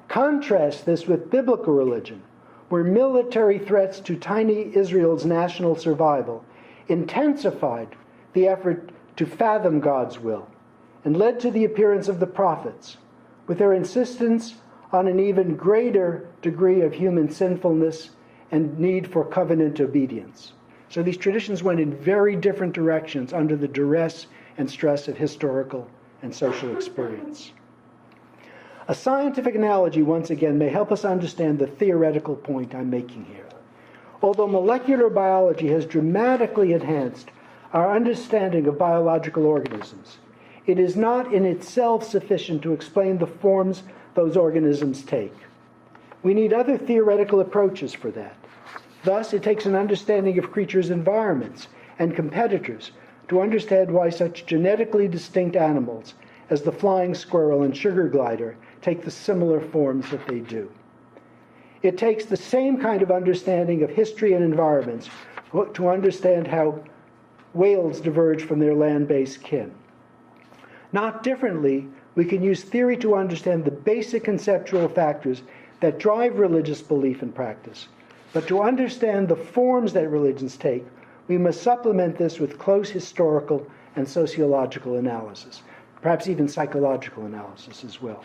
Contrast this with biblical religion, where military threats to tiny Israel's national survival intensified the effort to fathom God's will and led to the appearance of the prophets, with their insistence on an even greater degree of human sinfulness and need for covenant obedience. So these traditions went in very different directions under the duress and stress of historical and social experience. A scientific analogy, once again, may help us understand the theoretical point I'm making here. Although molecular biology has dramatically enhanced our understanding of biological organisms, it is not in itself sufficient to explain the forms those organisms take. We need other theoretical approaches for that. Thus, it takes an understanding of creatures' environments and competitors to understand why such genetically distinct animals as the flying squirrel and sugar glider take the similar forms that they do. It takes the same kind of understanding of history and environments to understand how whales diverge from their land-based kin. Not differently, we can use theory to understand the basic conceptual factors that drive religious belief and practice. But to understand the forms that religions take, we must supplement this with close historical and sociological analysis, perhaps even psychological analysis as well.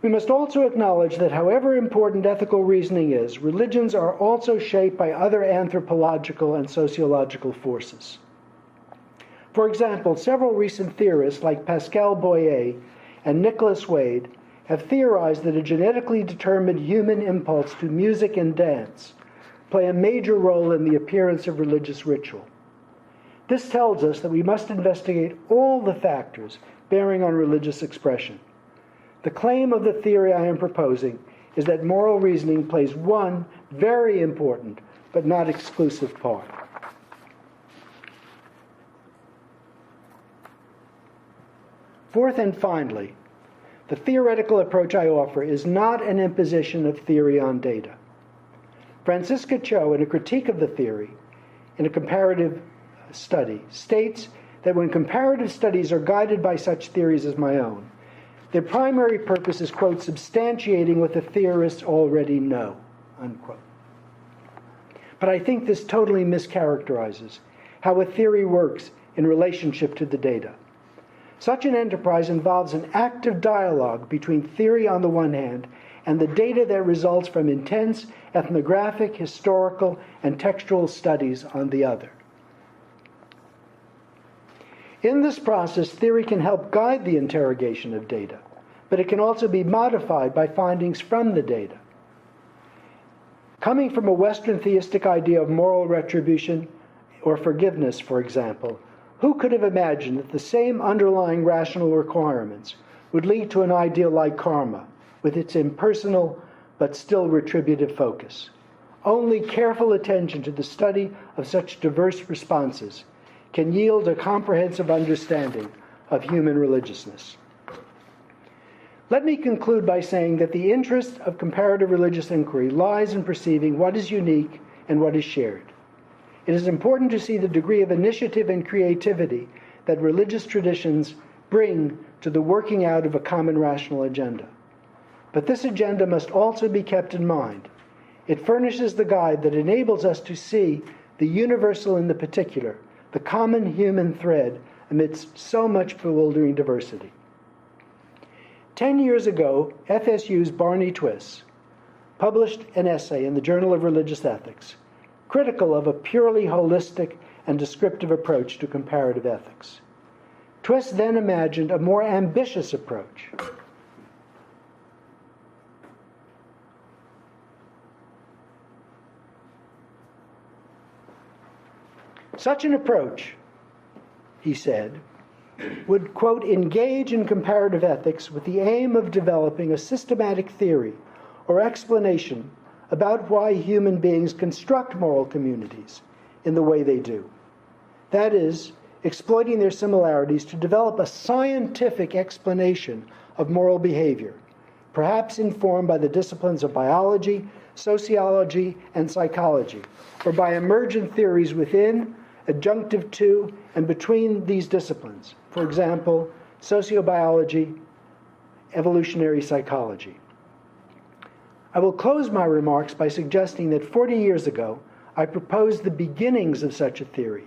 We must also acknowledge that however important ethical reasoning is, religions are also shaped by other anthropological and sociological forces. For example, several recent theorists like Pascal Boyer and Nicholas Wade have theorized that a genetically determined human impulse to music and dance play a major role in the appearance of religious ritual. This tells us that we must investigate all the factors bearing on religious expression. The claim of the theory I am proposing is that moral reasoning plays one very important but not exclusive part. Fourth and finally, the theoretical approach I offer is not an imposition of theory on data. Francisca Cho, in a critique of the theory, in a comparative study, states that when comparative studies are guided by such theories as my own, their primary purpose is, quote, substantiating what the theorists already know, unquote. But I think this totally mischaracterizes how a theory works in relationship to the data. Such an enterprise involves an active dialogue between theory on the one hand and the data that results from intense ethnographic, historical, and textual studies on the other. In this process, theory can help guide the interrogation of data, but it can also be modified by findings from the data. Coming from a Western theistic idea of moral retribution or forgiveness, for example, who could have imagined that the same underlying rational requirements would lead to an ideal like karma, with its impersonal but still retributive focus? Only careful attention to the study of such diverse responses can yield a comprehensive understanding of human religiousness. Let me conclude by saying that the interest of comparative religious inquiry lies in perceiving what is unique and what is shared. It is important to see the degree of initiative and creativity that religious traditions bring to the working out of a common rational agenda. But this agenda must also be kept in mind. It furnishes the guide that enables us to see the universal in the particular, the common human thread amidst so much bewildering diversity. 10 years ago, FSU's Barney Twiss published an essay in the Journal of Religious Ethics, critical of a purely holistic and descriptive approach to comparative ethics. Twiss then imagined a more ambitious approach. Such an approach, he said, would, quote, engage in comparative ethics with the aim of developing a systematic theory or explanation about why human beings construct moral communities in the way they do. That is, exploiting their similarities to develop a scientific explanation of moral behavior, perhaps informed by the disciplines of biology, sociology, and psychology, or by emergent theories within, adjunctive to, and between these disciplines. For example, sociobiology, evolutionary psychology. I will close my remarks by suggesting that 40 years ago, I proposed the beginnings of such a theory,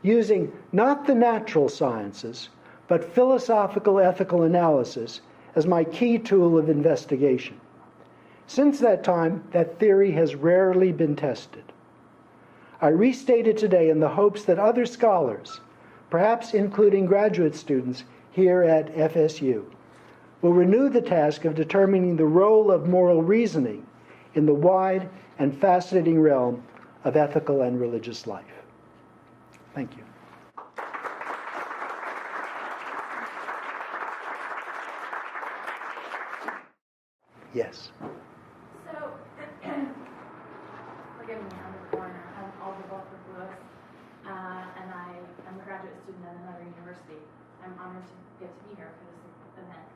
using not the natural sciences, but philosophical ethical analysis as my key tool of investigation. Since that time, that theory has rarely been tested. I restate it today in the hopes that other scholars, perhaps including graduate students here at FSU, will renew the task of determining the role of moral reasoning in the wide and fascinating realm of ethical and religious life. Thank you. Yes. So, forgive me, I'm the foreigner. I'm Alda Lewis, and I'm a graduate student at another university. I'm honored to get to be here for this event.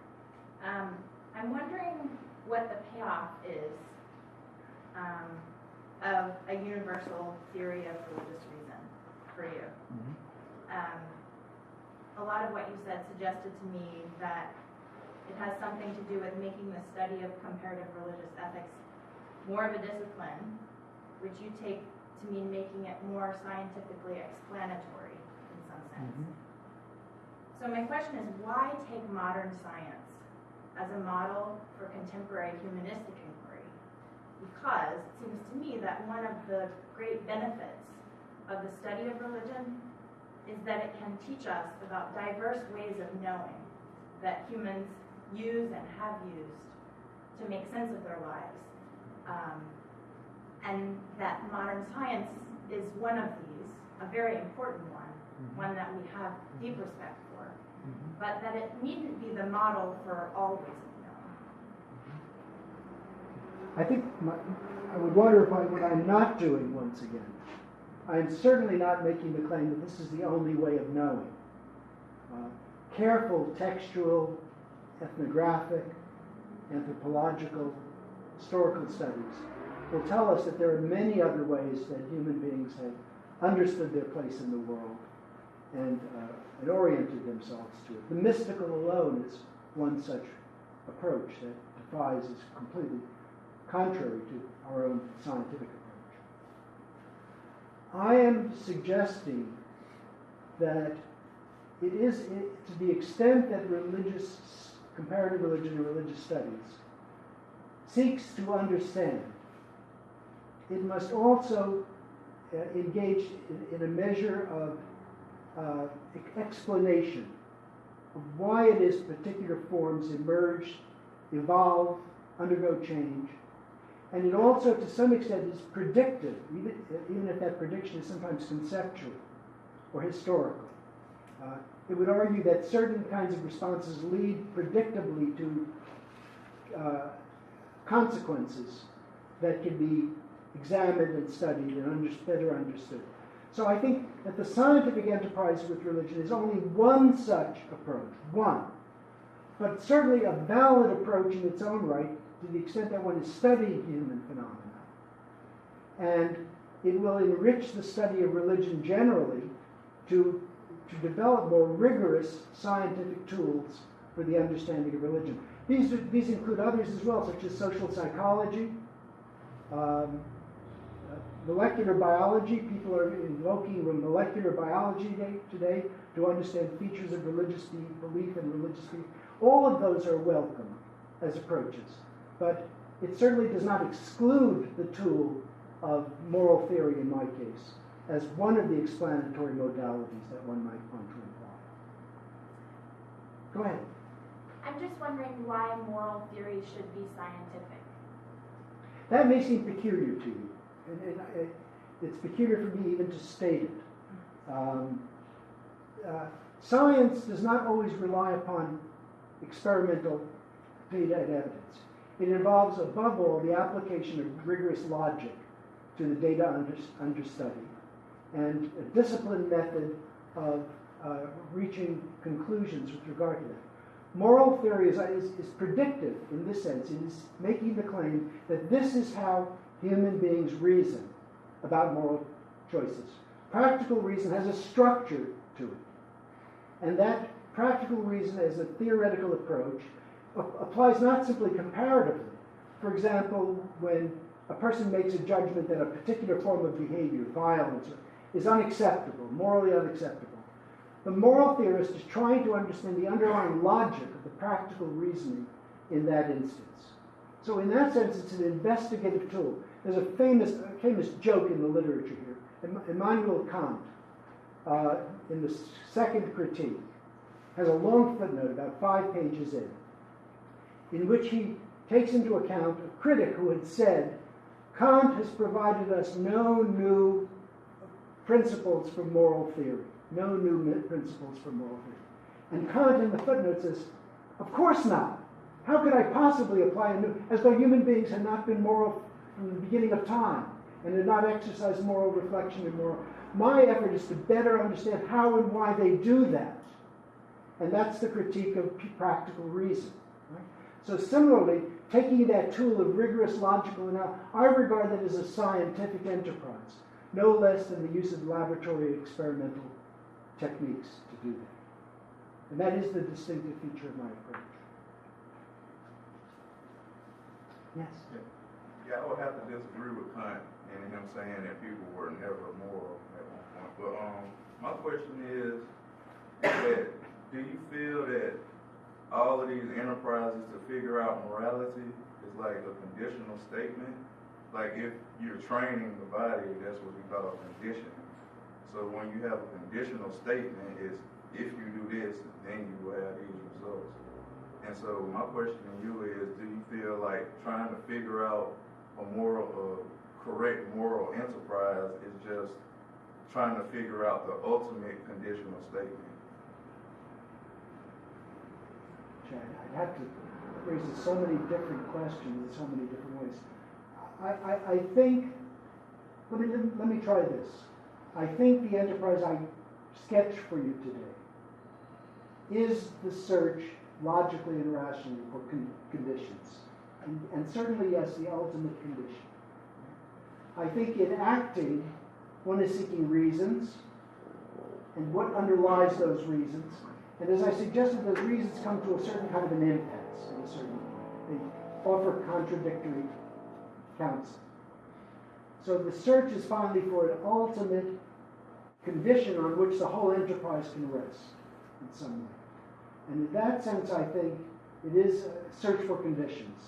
I'm wondering what the payoff is of a universal theory of religious reason for you. A lot of what you said suggested to me that it has something to do with making the study of comparative religious ethics more of a discipline, which you take to mean making it more scientifically explanatory in some sense. So my question is, why take modern science as a model for contemporary humanistic inquiry? Because it seems to me that one of the great benefits of the study of religion is that it can teach us about diverse ways of knowing that humans use and have used to make sense of their lives. And that modern science is one of these, a very important one, one that we have deep respect for, but that it needn't be the model for all ways of knowing. I think I would wonder what I'm not doing once again. I'm certainly not making the claim that this is the only way of knowing. Careful textual, ethnographic, anthropological, historical studies will tell us that there are many other ways that human beings have understood their place in the world and oriented themselves to it. The mystical alone is one such approach that defies, is completely contrary to our own scientific approach. I am suggesting that it is, to the extent that comparative religion and religious studies seeks to understand, it must also engage in a measure of explanation of why it is particular forms emerge, evolve, undergo change, And it also, to some extent, is predictive, even if that prediction is sometimes conceptual or historical. It would argue that certain kinds of responses lead predictably to consequences that can be examined and studied and better understood. So I think that the scientific enterprise with religion is only one such approach, one, but certainly a valid approach in its own right to the extent that one is studying human phenomena. And it will enrich the study of religion generally to develop more rigorous scientific tools for the understanding of religion. These include others as well, such as social psychology, molecular biology. People are invoking molecular biology today to understand features of religious belief and religious belief. All of those are welcome as approaches, but it certainly does not exclude the tool of moral theory in my case as one of the explanatory modalities that one might want to employ. Go ahead. I'm just wondering why moral theory should be scientific. That may seem peculiar to you. And it's peculiar for me even to state it. Science does not always rely upon experimental data and evidence. It involves, above all, the application of rigorous logic to the data under study and a disciplined method of reaching conclusions with regard to that. Moral theory is predictive in this sense. It is making the claim that this is how human beings reason about moral choices. Practical reason has a structure to it. And that practical reason as a theoretical approach applies not simply comparatively. For example, when a person makes a judgment that a particular form of behavior, violence, is unacceptable, morally unacceptable. The moral theorist is trying to understand the underlying logic of the practical reasoning in that instance. So in that sense, it's an investigative tool. There's a famous joke in the literature here. Immanuel Kant, in the second critique, has a long footnote about 5 pages in which he takes into account a critic who had said, Kant has provided us no new principles for moral theory. No new principles for moral theory. And Kant in the footnote says, of course not. How could I possibly apply a new, as though human beings had not been moral from the beginning of time and had not exercised moral reflection and moral. My effort is to better understand how and why they do that. And that's the critique of practical reason. Right? So similarly, taking that tool of rigorous logical analysis, I regard that as a scientific enterprise, no less than the use of laboratory experimental techniques to do that. And that is the distinctive feature of my approach. Yes? Yeah, I would have to disagree with Kant and him saying that people were never moral at one point. But my question is that do you feel that all of these enterprises to figure out morality is like a conditional statement? Like if you're training the body, that's what we call conditioning. So when you have a conditional statement, is if you do this, then you will have these results. And so my question to you is, do you feel like trying to figure out a correct moral enterprise is just trying to figure out the ultimate conditional statement? I'd have to raise so many different questions in so many different ways. I think, let me try this. I think the enterprise I sketched for you today is the search logically and rationally for conditions. And certainly, yes, the ultimate condition. I think in acting, one is seeking reasons and what underlies those reasons. And as I suggested, those reasons come to a certain kind of an impasse at a certain point. They offer contradictory counsel. So the search is finally for an ultimate condition on which the whole enterprise can rest in some way. And in that sense, I think it is a search for conditions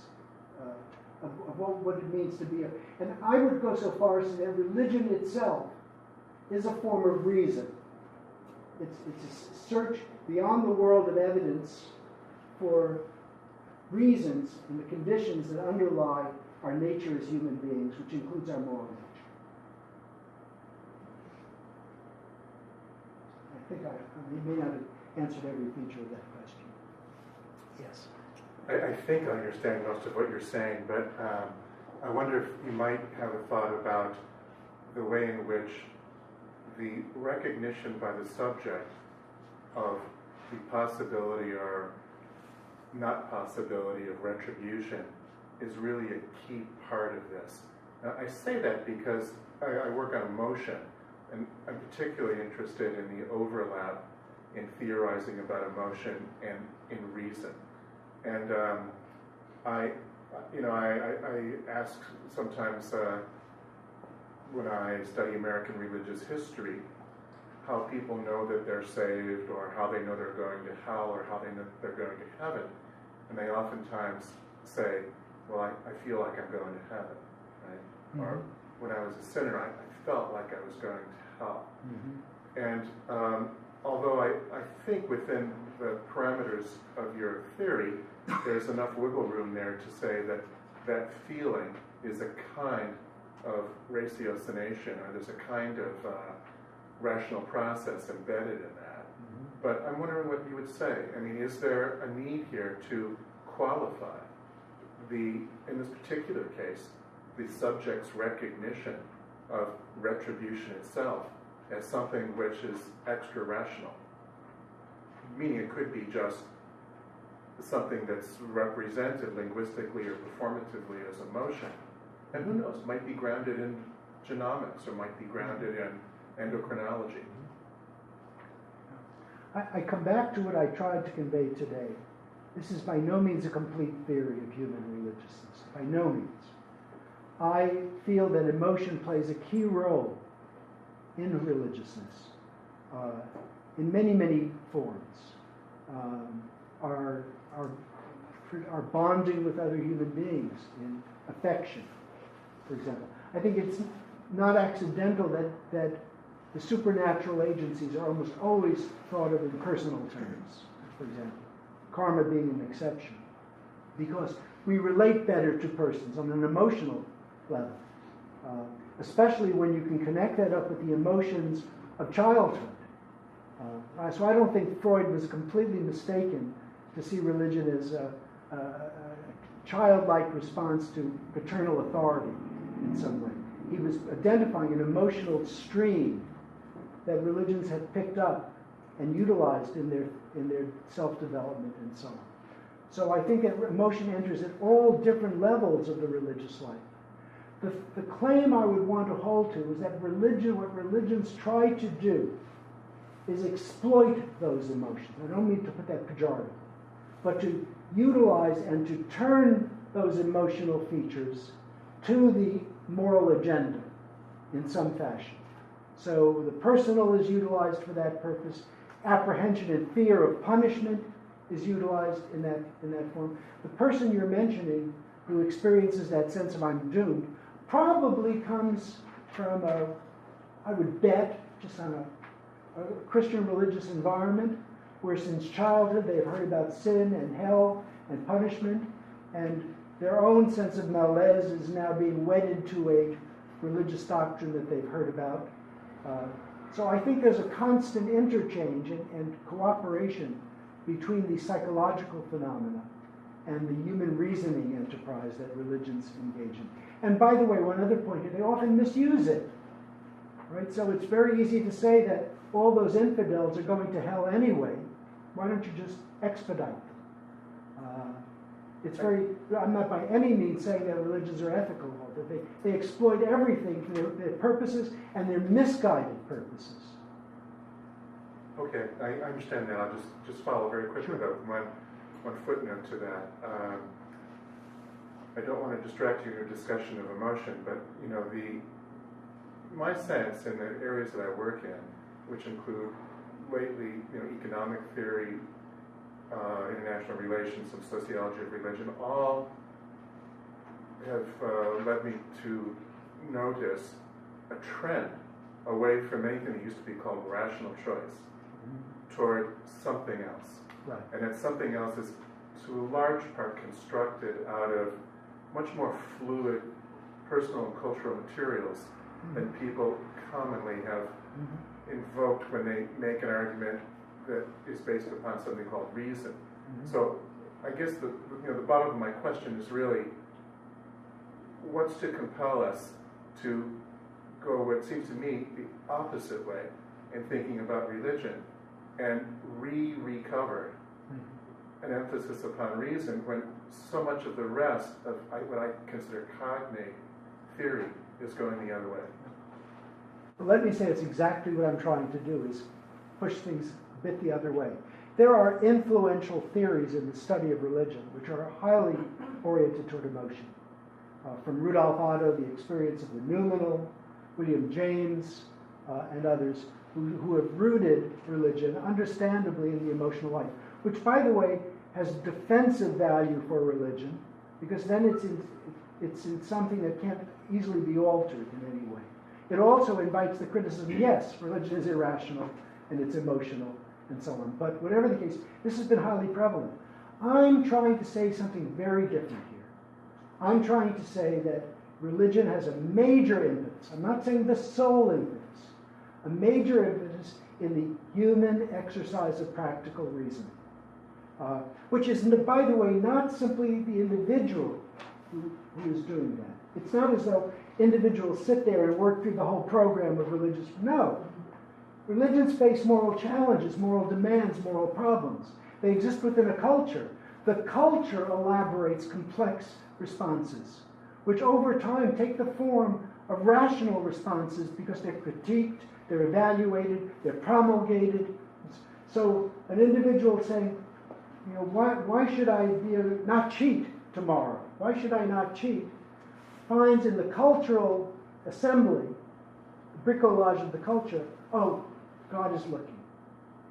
of what it means to be. And I would go so far as to say that religion itself is a form of reason. It's a search beyond the world of evidence for reasons and the conditions that underlie our nature as human beings, which includes our moral nature. I think I may not have answered every feature of that question. Yes. I think I understand most of what you're saying, but I wonder if you might have a thought about the way in which the recognition by the subject of the possibility or not possibility of retribution is really a key part of this. Now, I say that because I work on emotion, and I'm particularly interested in the overlap in theorizing about emotion and in reason. And I ask sometimes when I study American religious history, how people know that they're saved, or how they know they're going to hell, or how they know they're going to heaven. And they oftentimes say, well, I feel like I'm going to heaven, right? Mm-hmm. Or when I was a sinner, I felt like I was going to hell. Mm-hmm. And although I think within the parameters of your theory, there's enough wiggle room there to say that that feeling is a kind of ratiocination, or there's a kind of rational process embedded in that. Mm-hmm. But I'm wondering what you would say. I mean, is there a need here to qualify in this particular case, the subject's recognition of retribution itself as something which is extra rational? Meaning it could be just something that's represented linguistically or performatively as emotion. And who knows, might be grounded in genomics or might be grounded in endocrinology. I come back to what I tried to convey today. This is by no means a complete theory of human religiousness. By no means. I feel that emotion plays a key role in religiousness, in many, many forms. Our bonding with other human beings in affection, for example. I think it's not accidental that the supernatural agencies are almost always thought of in personal terms, for example, karma being an exception, because we relate better to persons on an emotional level, especially when you can connect that up with the emotions of childhood. So I don't think Freud was completely mistaken to see religion as a childlike response to paternal authority in some way. He was identifying an emotional stream that religions had picked up and utilized in their self-development and so on. So I think that emotion enters at all different levels of the religious life. The claim I would want to hold to is that what religions try to do is exploit those emotions. I don't mean to put that pejoratively, but to utilize and to turn those emotional features to the moral agenda in some fashion. So the personal is utilized for that purpose. Apprehension and fear of punishment is utilized in that form. The person you're mentioning who experiences that sense of I'm doomed probably comes from I would bet, just on a Christian religious environment where since childhood they've heard about sin and hell and punishment, and their own sense of malaise is now being wedded to a religious doctrine that they've heard about. So I think there's a constant interchange and cooperation between the psychological phenomena and the human reasoning enterprise that religions engage in. And by the way, one other point here, they often misuse it. Right? So it's very easy to say that all those infidels are going to hell anyway. Why don't you just expedite them? I'm not by any means saying that religions are ethical, that they exploit everything for their purposes and their misguided purposes. Okay, I understand that. I'll just follow very quickly though, one footnote to that. I don't want to distract you in a discussion of emotion, but my sense in the areas that I work in, which include lately, economic theory, international relations, some sociology of religion, all have led me to notice a trend away from anything that used to be called rational choice toward something else. Right. And that something else is, to a large part, constructed out of much more fluid personal and cultural materials than people commonly have invoked when they make an argument that is based upon something called reason. So I guess the bottom of my question is really, what's to compel us to go what seems to me the opposite way in thinking about religion and recover an emphasis upon reason when so much of the rest of what I consider cognate theory is going the other way? Let me say it's exactly what I'm trying to do, is push things a bit the other way. There are influential theories in the study of religion which are highly oriented toward emotion. From Rudolf Otto, the experience of the noumenal, William James, and others who have rooted religion, understandably, in the emotional life, which, by the way, has defensive value for religion, because then it's in something that can't easily be altered in any way. It also invites the criticism, yes, religion is irrational and it's emotional and so on. But whatever the case, this has been highly prevalent. I'm trying to say something very different here. I'm trying to say that religion has a major impetus. I'm not saying the sole impetus. A major impetus in the human exercise of practical reasoning, which is, by the way, not simply the individual who is doing that. It's not as though individuals sit there and work through the whole program of religious. No. Religions face moral challenges, moral demands, moral problems. They exist within a culture. The culture elaborates complex responses, which over time take the form of rational responses because they're critiqued, they're evaluated, they're promulgated. So an individual saying, why should I not cheat tomorrow? Why should I not cheat? Finds in the cultural assembly, the bricolage of the culture, oh, God is looking.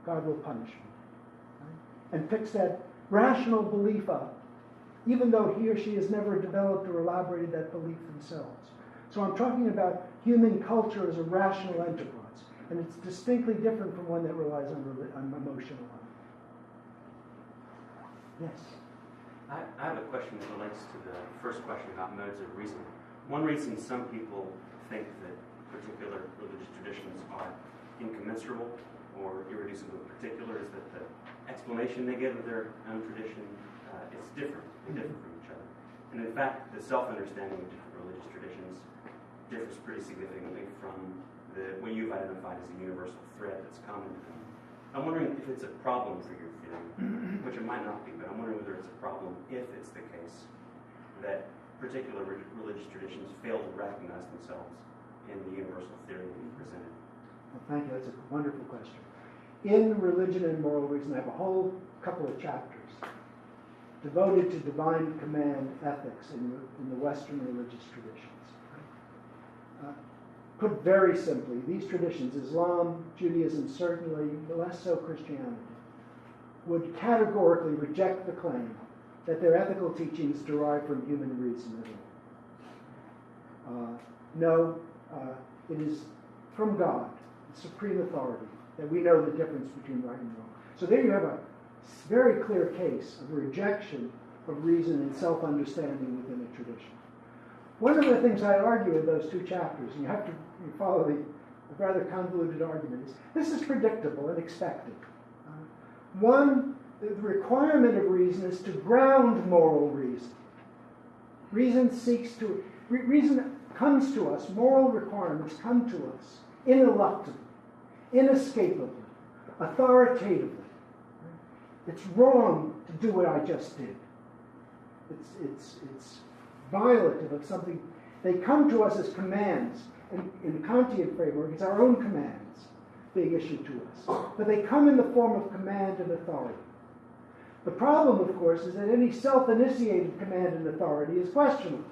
God will punish me. Right? And picks that rational belief up, even though he or she has never developed or elaborated that belief themselves. So I'm talking about human culture as a rational enterprise, and it's distinctly different from one that relies on emotion alone. Yes? I have a question that relates to the first question about modes of reasoning. One reason some people think that particular religious traditions are incommensurable or irreducible in particular is that the explanation they give of their own tradition is different. They differ from each other. And in fact, the self-understanding of different religious traditions differs pretty significantly from what you've identified as a universal thread that's common to them. I'm wondering if it's a problem for your theory, which it might not be, but I'm wondering whether it's a problem if it's the case that particular religious traditions fail to recognize themselves in the universal theory that you presented. Well, thank you. That's a wonderful question. In Religion and Moral Reason, I have a whole couple of chapters devoted to divine command ethics in the Western religious traditions. Put very simply, these traditions, Islam, Judaism, certainly less so Christianity, would categorically reject the claim that their ethical teachings derive from human reason at all. No, it is from God, the supreme authority, that we know the difference between right and wrong. So there you have a very clear case of rejection of reason and self-understanding within a tradition. One of the things I argue in those two chapters, and you have to follow the rather convoluted argument, is this is predictable and expected. One, the requirement of reason is to ground moral reason. Reason comes to us, moral requirements come to us ineluctably, inescapably, authoritatively. It's wrong to do what I just did. It's violative of something. They come to us as commands. And in the Kantian framework, it's our own commands being issued to us. But they come in the form of command and authority. The problem, of course, is that any self-initiated command and authority is questionable.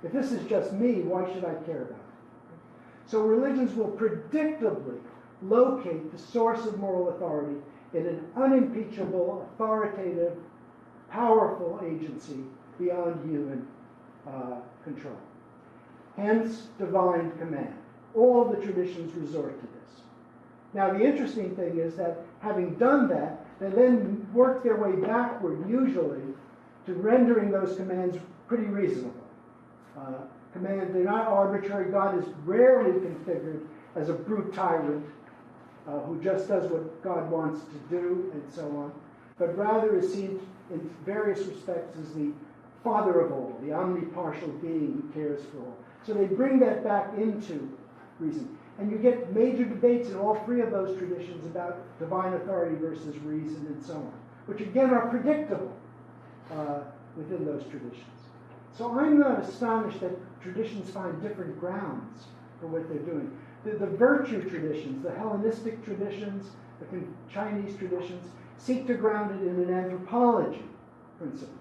If this is just me, why should I care about it? So religions will predictably locate the source of moral authority in an unimpeachable, authoritative, powerful agency beyond human control. Hence, divine command. All the traditions resort to this. Now, the interesting thing is that having done that, they then work their way backward, usually, to rendering those commands pretty reasonable. Commands, they're not arbitrary. God is rarely configured as a brute tyrant who just does what God wants to do and so on, but rather is seen in various respects as the Father of all, the omnipartial being who cares for all. So they bring that back into reason. And you get major debates in all three of those traditions about divine authority versus reason and so on, which again are predictable within those traditions. So I'm not astonished that traditions find different grounds for what they're doing. The virtue traditions, the Hellenistic traditions, the Chinese traditions, seek to ground it in an anthropology principle,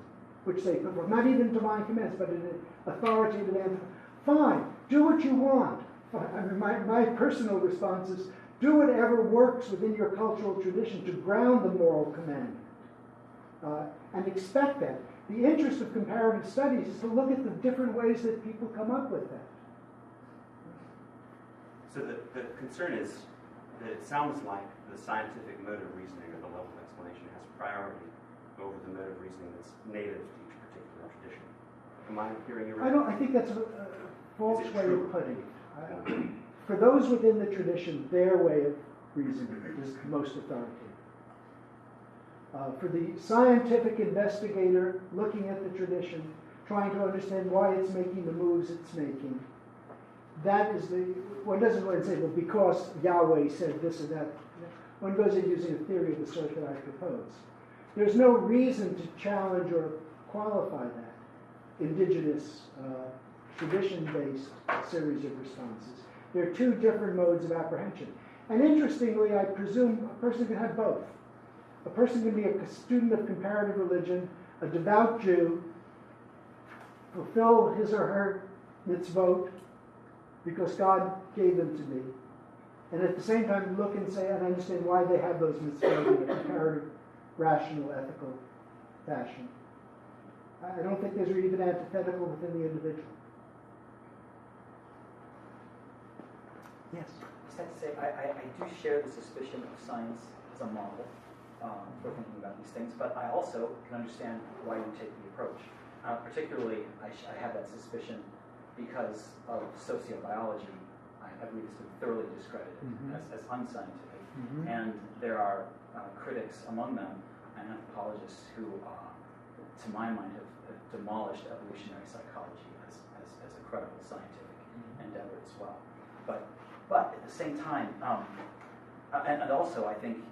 which they put forth, not even divine commands, but in an authoritative anthropology. Fine, do what you want. I mean, my personal response is, do whatever works within your cultural tradition to ground the moral commandment. And expect that. The interest of comparative studies is to look at the different ways that people come up with that. So the concern is that it sounds like the scientific mode of reasoning or the level of explanation has priority over the mode of reasoning that's native to each particular tradition. Am I hearing you right? I think that's a false way true? of putting it. For those within the tradition, their way of reasoning is the most authoritative. For the scientific investigator looking at the tradition, trying to understand why it's making the moves it's making, that is one doesn't go and say, well, because Yahweh said this or that. One goes in using a theory of the sort that I propose. There's no reason to challenge or qualify that indigenous, tradition-based series of responses. There are two different modes of apprehension. And interestingly, I presume a person can have both. A person can be a student of comparative religion, a devout Jew, fulfill his or her mitzvot because God gave them to me, and at the same time look and say and understand why they have those mitzvot in a comparative, rational, ethical fashion. I don't think those are even antithetical within the individual. Yes? I just have to say, I do share the suspicion of science as a model for thinking about these things, but I also can understand why you take the approach. Particularly, I have that suspicion because of sociobiology. I believe it's been thoroughly discredited as unscientific. And there are critics among them, and anthropologists who, to my mind, have demolished evolutionary psychology as a credible scientific endeavor as well. But at the same time, and also I think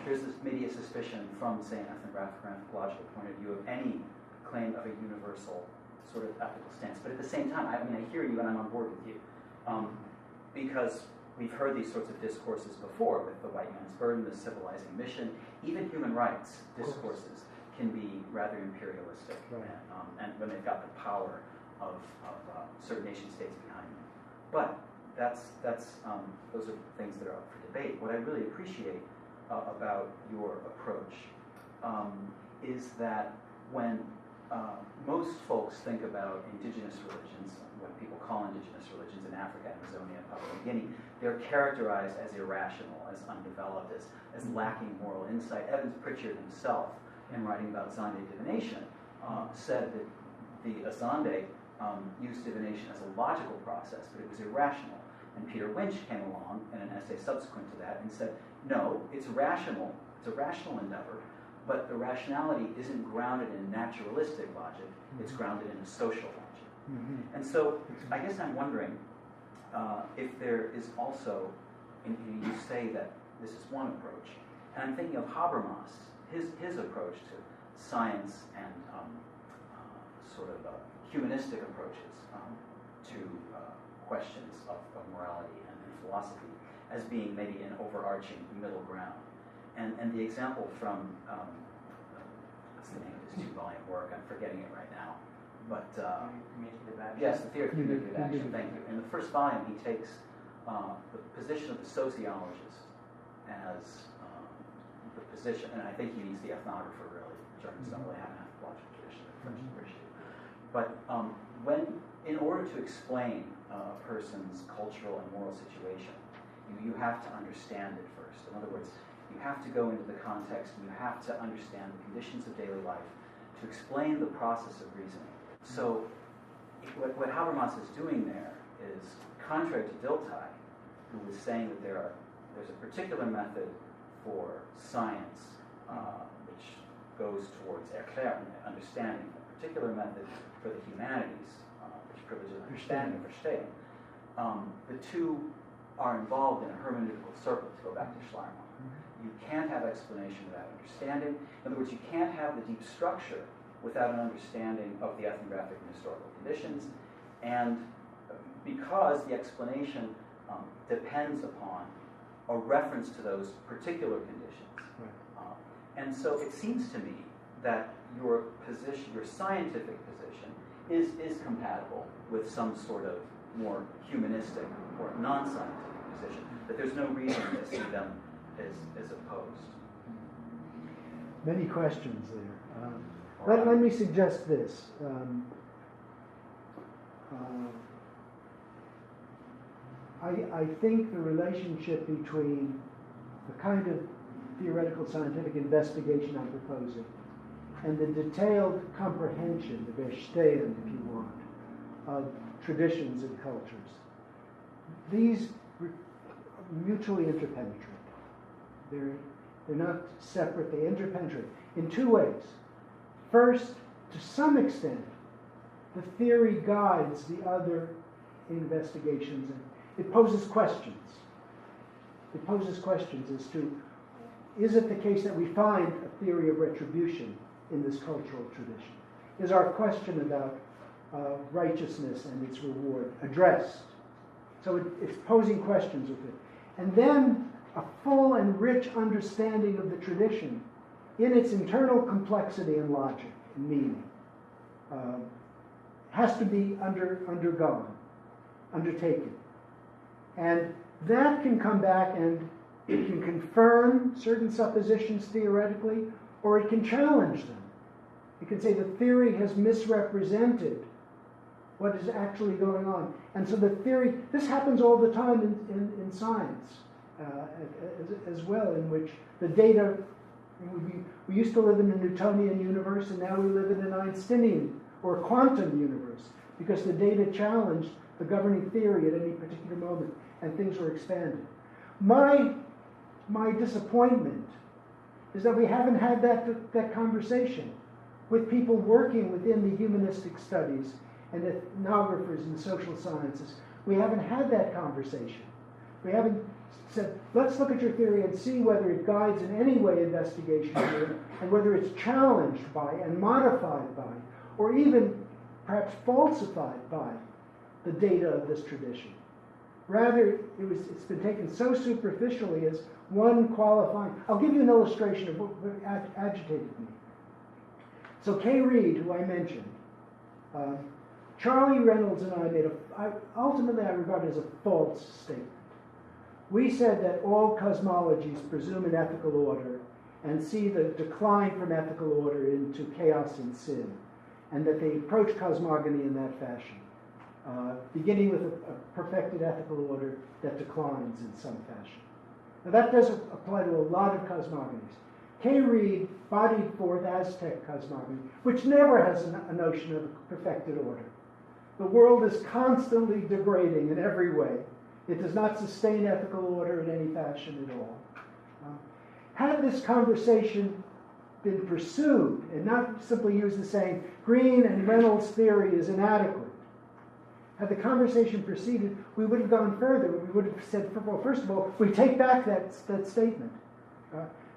there's this maybe a suspicion from, say, an ethnographic or anthropological point of view of any claim of a universal sort of ethical stance. But at the same time, I hear you and I'm on board with you. Because we've heard these sorts of discourses before with the white man's burden, the civilizing mission, even human rights discourses can be rather imperialistic. Right. And when they've got the power of certain nation states behind them. But those are things that are up for debate. What I really appreciate about your approach is that when most folks think about indigenous religions, what people call indigenous religions in Africa, Amazonia, Papua New Guinea, they're characterized as irrational, as undeveloped, as lacking moral insight. Evans Pritchard himself, in writing about Zande divination, said that the Azande used divination as a logical process, but it was irrational. And Peter Winch came along in an essay subsequent to that and said, no, it's rational, it's a rational endeavor, but the rationality isn't grounded in naturalistic logic, it's grounded in a social logic. And so I guess I'm wondering if there is also, you say that this is one approach, and I'm thinking of Habermas, his approach to science and sort of humanistic approaches to questions of morality and philosophy as being maybe an overarching middle ground. And the example from, what's the name of his 2-volume work? I'm forgetting it right now. But yes, the theory of communicative action, thank you. In the first volume, he takes the position of the sociologist as the position, and I think he needs the ethnographer really. Germans don't really have an anthropological tradition, the French and British do. But in order to explain a person's cultural and moral situation, you have to understand it first. In other words, you have to go into the context, and you have to understand the conditions of daily life to explain the process of reasoning. So what Habermas is doing there is, contrary to Dilthey, who was saying that there's a particular method for science which goes towards erklären, understanding, a particular method for the humanities, which privileges understanding and verstehen. The two are involved in a hermeneutical circle, to go back to Schleiermacher. You can't have explanation without understanding. In other words, you can't have the deep structure without an understanding of the ethnographic and historical conditions, and because the explanation depends upon a reference to those particular conditions. Right. And so it seems to me that your position, your scientific position, is compatible with some sort of more humanistic or non-scientific position, that there's no reason to see them as opposed. Many questions there. Let me suggest this. I think the relationship between the kind of theoretical scientific investigation I'm proposing and the detailed comprehension, the Verstehen, if you want, of traditions and cultures, these are mutually interpenetrate. They're not separate, they interpenetrate in two ways. First, to some extent, the theory guides the other investigations, and it poses questions. It poses questions as to, is it the case that we find a theory of retribution in this cultural tradition? Is our question about righteousness and its reward addressed? So it's posing questions with it. And then a full and rich understanding of the tradition in its internal complexity and logic and meaning has to be undertaken. And that can come back and it can confirm certain suppositions theoretically, or it can challenge them. It can say the theory has misrepresented what is actually going on. And so the theory, this happens all the time in science as well, in which the data, we used to live in a Newtonian universe, and now we live in an Einsteinian or quantum universe, because the data challenged the governing theory at any particular moment, and things were expanded. My disappointment is that we haven't had that conversation with people working within the humanistic studies and ethnographers in social sciences. We haven't had that conversation. We haven't said, let's look at your theory and see whether it guides in any way investigation here, and whether it's challenged by and modified by, or even perhaps falsified by, the data of this tradition. Rather, it's been taken so superficially as one qualifying. I'll give you an illustration of what agitated me. So Kay Reed, who I mentioned, Charlie Reynolds and I ultimately I regard it as a false statement. We said that all cosmologies presume an ethical order and see the decline from ethical order into chaos and sin, and that they approach cosmogony in that fashion, beginning with a perfected ethical order that declines in some fashion. Now that doesn't apply to a lot of cosmogonies. Kay Reed bodied forth Aztec cosmogony, which never has a notion of a perfected order. The world is constantly degrading in every way. It does not sustain ethical order in any fashion at all. Had this conversation been pursued and not simply use the saying, Green and Reynolds' theory is inadequate, had the conversation proceeded, we would have gone further. We would have said, well, first of all, we take back that statement.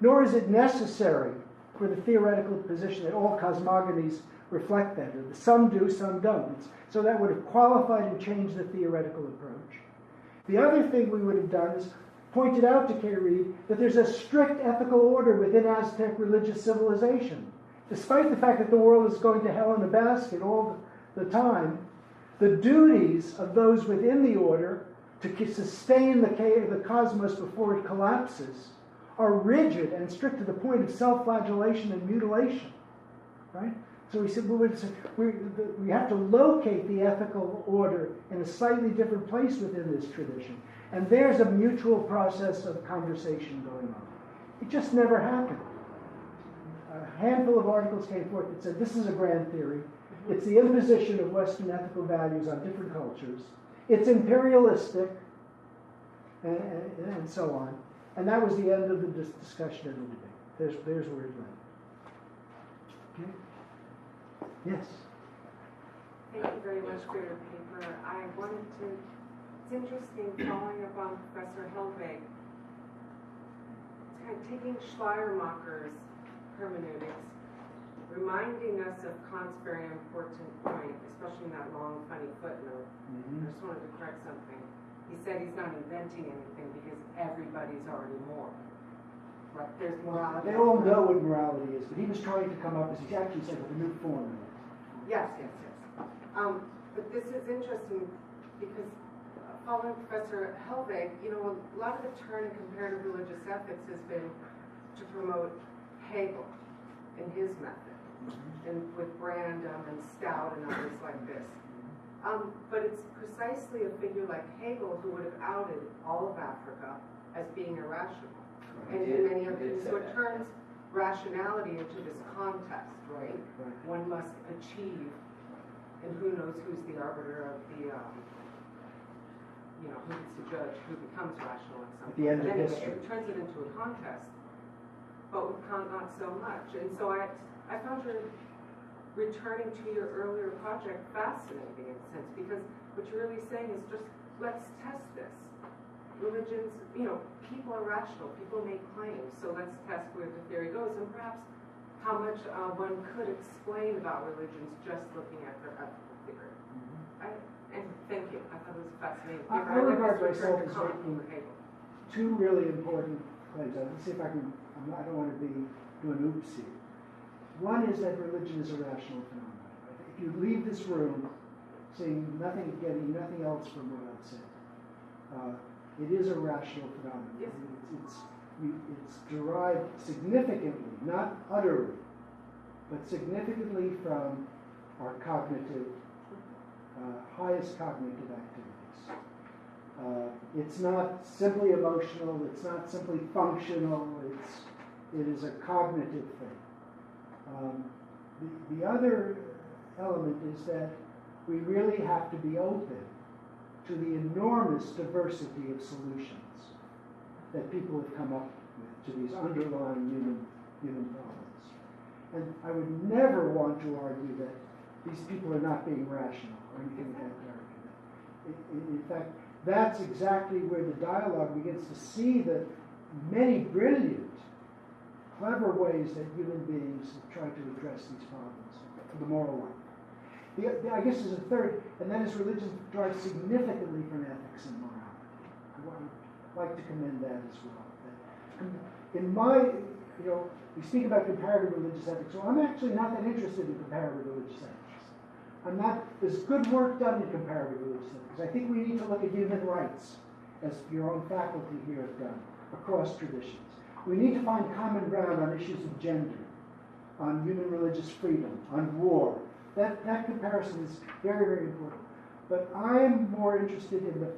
Nor is it necessary for the theoretical position that all cosmogonies reflect that. Some do, some don't. So that would have qualified and changed the theoretical approach. The other thing we would have done is pointed out to Kay Reed that there's a strict ethical order within Aztec religious civilization. Despite the fact that the world is going to hell in a basket all the time, the duties of those within the order to sustain the cosmos before it collapses are rigid and strict to the point of self-flagellation and mutilation, right? So we said we have to locate the ethical order in a slightly different place within this tradition. And there's a mutual process of conversation going on. It just never happened. handful of articles came forth that said this is a grand theory. It's the imposition of Western ethical values on different cultures. It's imperialistic, and so on. And that was the end of the discussion and the debate. There's where it went. Okay? Yes? Thank you very much for your paper. I wanted to, it's interesting following up on Professor Helweg. It's kind of taking Schleiermacher's hermeneutics, reminding us of Kant's very important point, especially in that long, funny footnote. I just wanted to correct something. He said he's not inventing anything because everybody's already moral. Right? There's morality. They all know what morality is, but he was trying to come up, as he actually said, with a new formula. Yes. But this is interesting because following Professor Helweg, a lot of the turn in comparative religious ethics has been to promote Hegel and his method, and with Brandom and Stout and others like this. But it's precisely a figure like Hegel who would have outed all of Africa as being irrational. And in many of these, so it turns rationality into this contest, right? One must achieve, and who knows who's the arbiter of the, who gets to judge who becomes rational at some point. At the end of anyway, history. it turns it into a contest, but with Kant not so much. And so I found your returning to your earlier project fascinating in a sense, because what you're really saying is just, let's test this. Religions, people are rational, people make claims, so let's test where the theory goes, and perhaps how much one could explain about religions just looking at their ethical theory. And thank you, I thought it was fascinating. I regard myself as making two really important claims. Let's see if I can, I don't want to be doing oops here. One is that religion is a rational phenomenon. If you leave this room getting nothing else from what I've said, it is a rational phenomenon. Yes. It's derived significantly, not utterly, but significantly from our cognitive, highest cognitive activities. It's not simply emotional, it's not simply functional, it is a cognitive thing. The other element is that we really have to be open to the enormous diversity of solutions that people have come up with to these underlying human problems. And I would never want to argue that these people are not being rational or anything of that character. In fact, that's exactly where the dialogue begins to see the many brilliant, clever ways that human beings have tried to address these problems, the moral life. I guess there's a third, and that is religion derives significantly from ethics and morality. I would like to commend that as well. In my, we speak about comparative religious ethics, so I'm actually not that interested in comparative religious ethics. There's good work done in comparative religious ethics. I think we need to look at human rights, as your own faculty here have done, across traditions. We need to find common ground on issues of gender, on human religious freedom, on war. That comparison is very, very important. But I'm more interested in the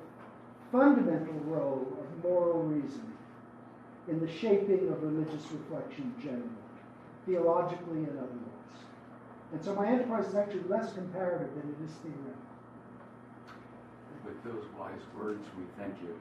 fundamental role of moral reasoning in the shaping of religious reflection generally, theologically and otherwise. And so my enterprise is actually less comparative than it is theoretical. With those wise words, we thank you.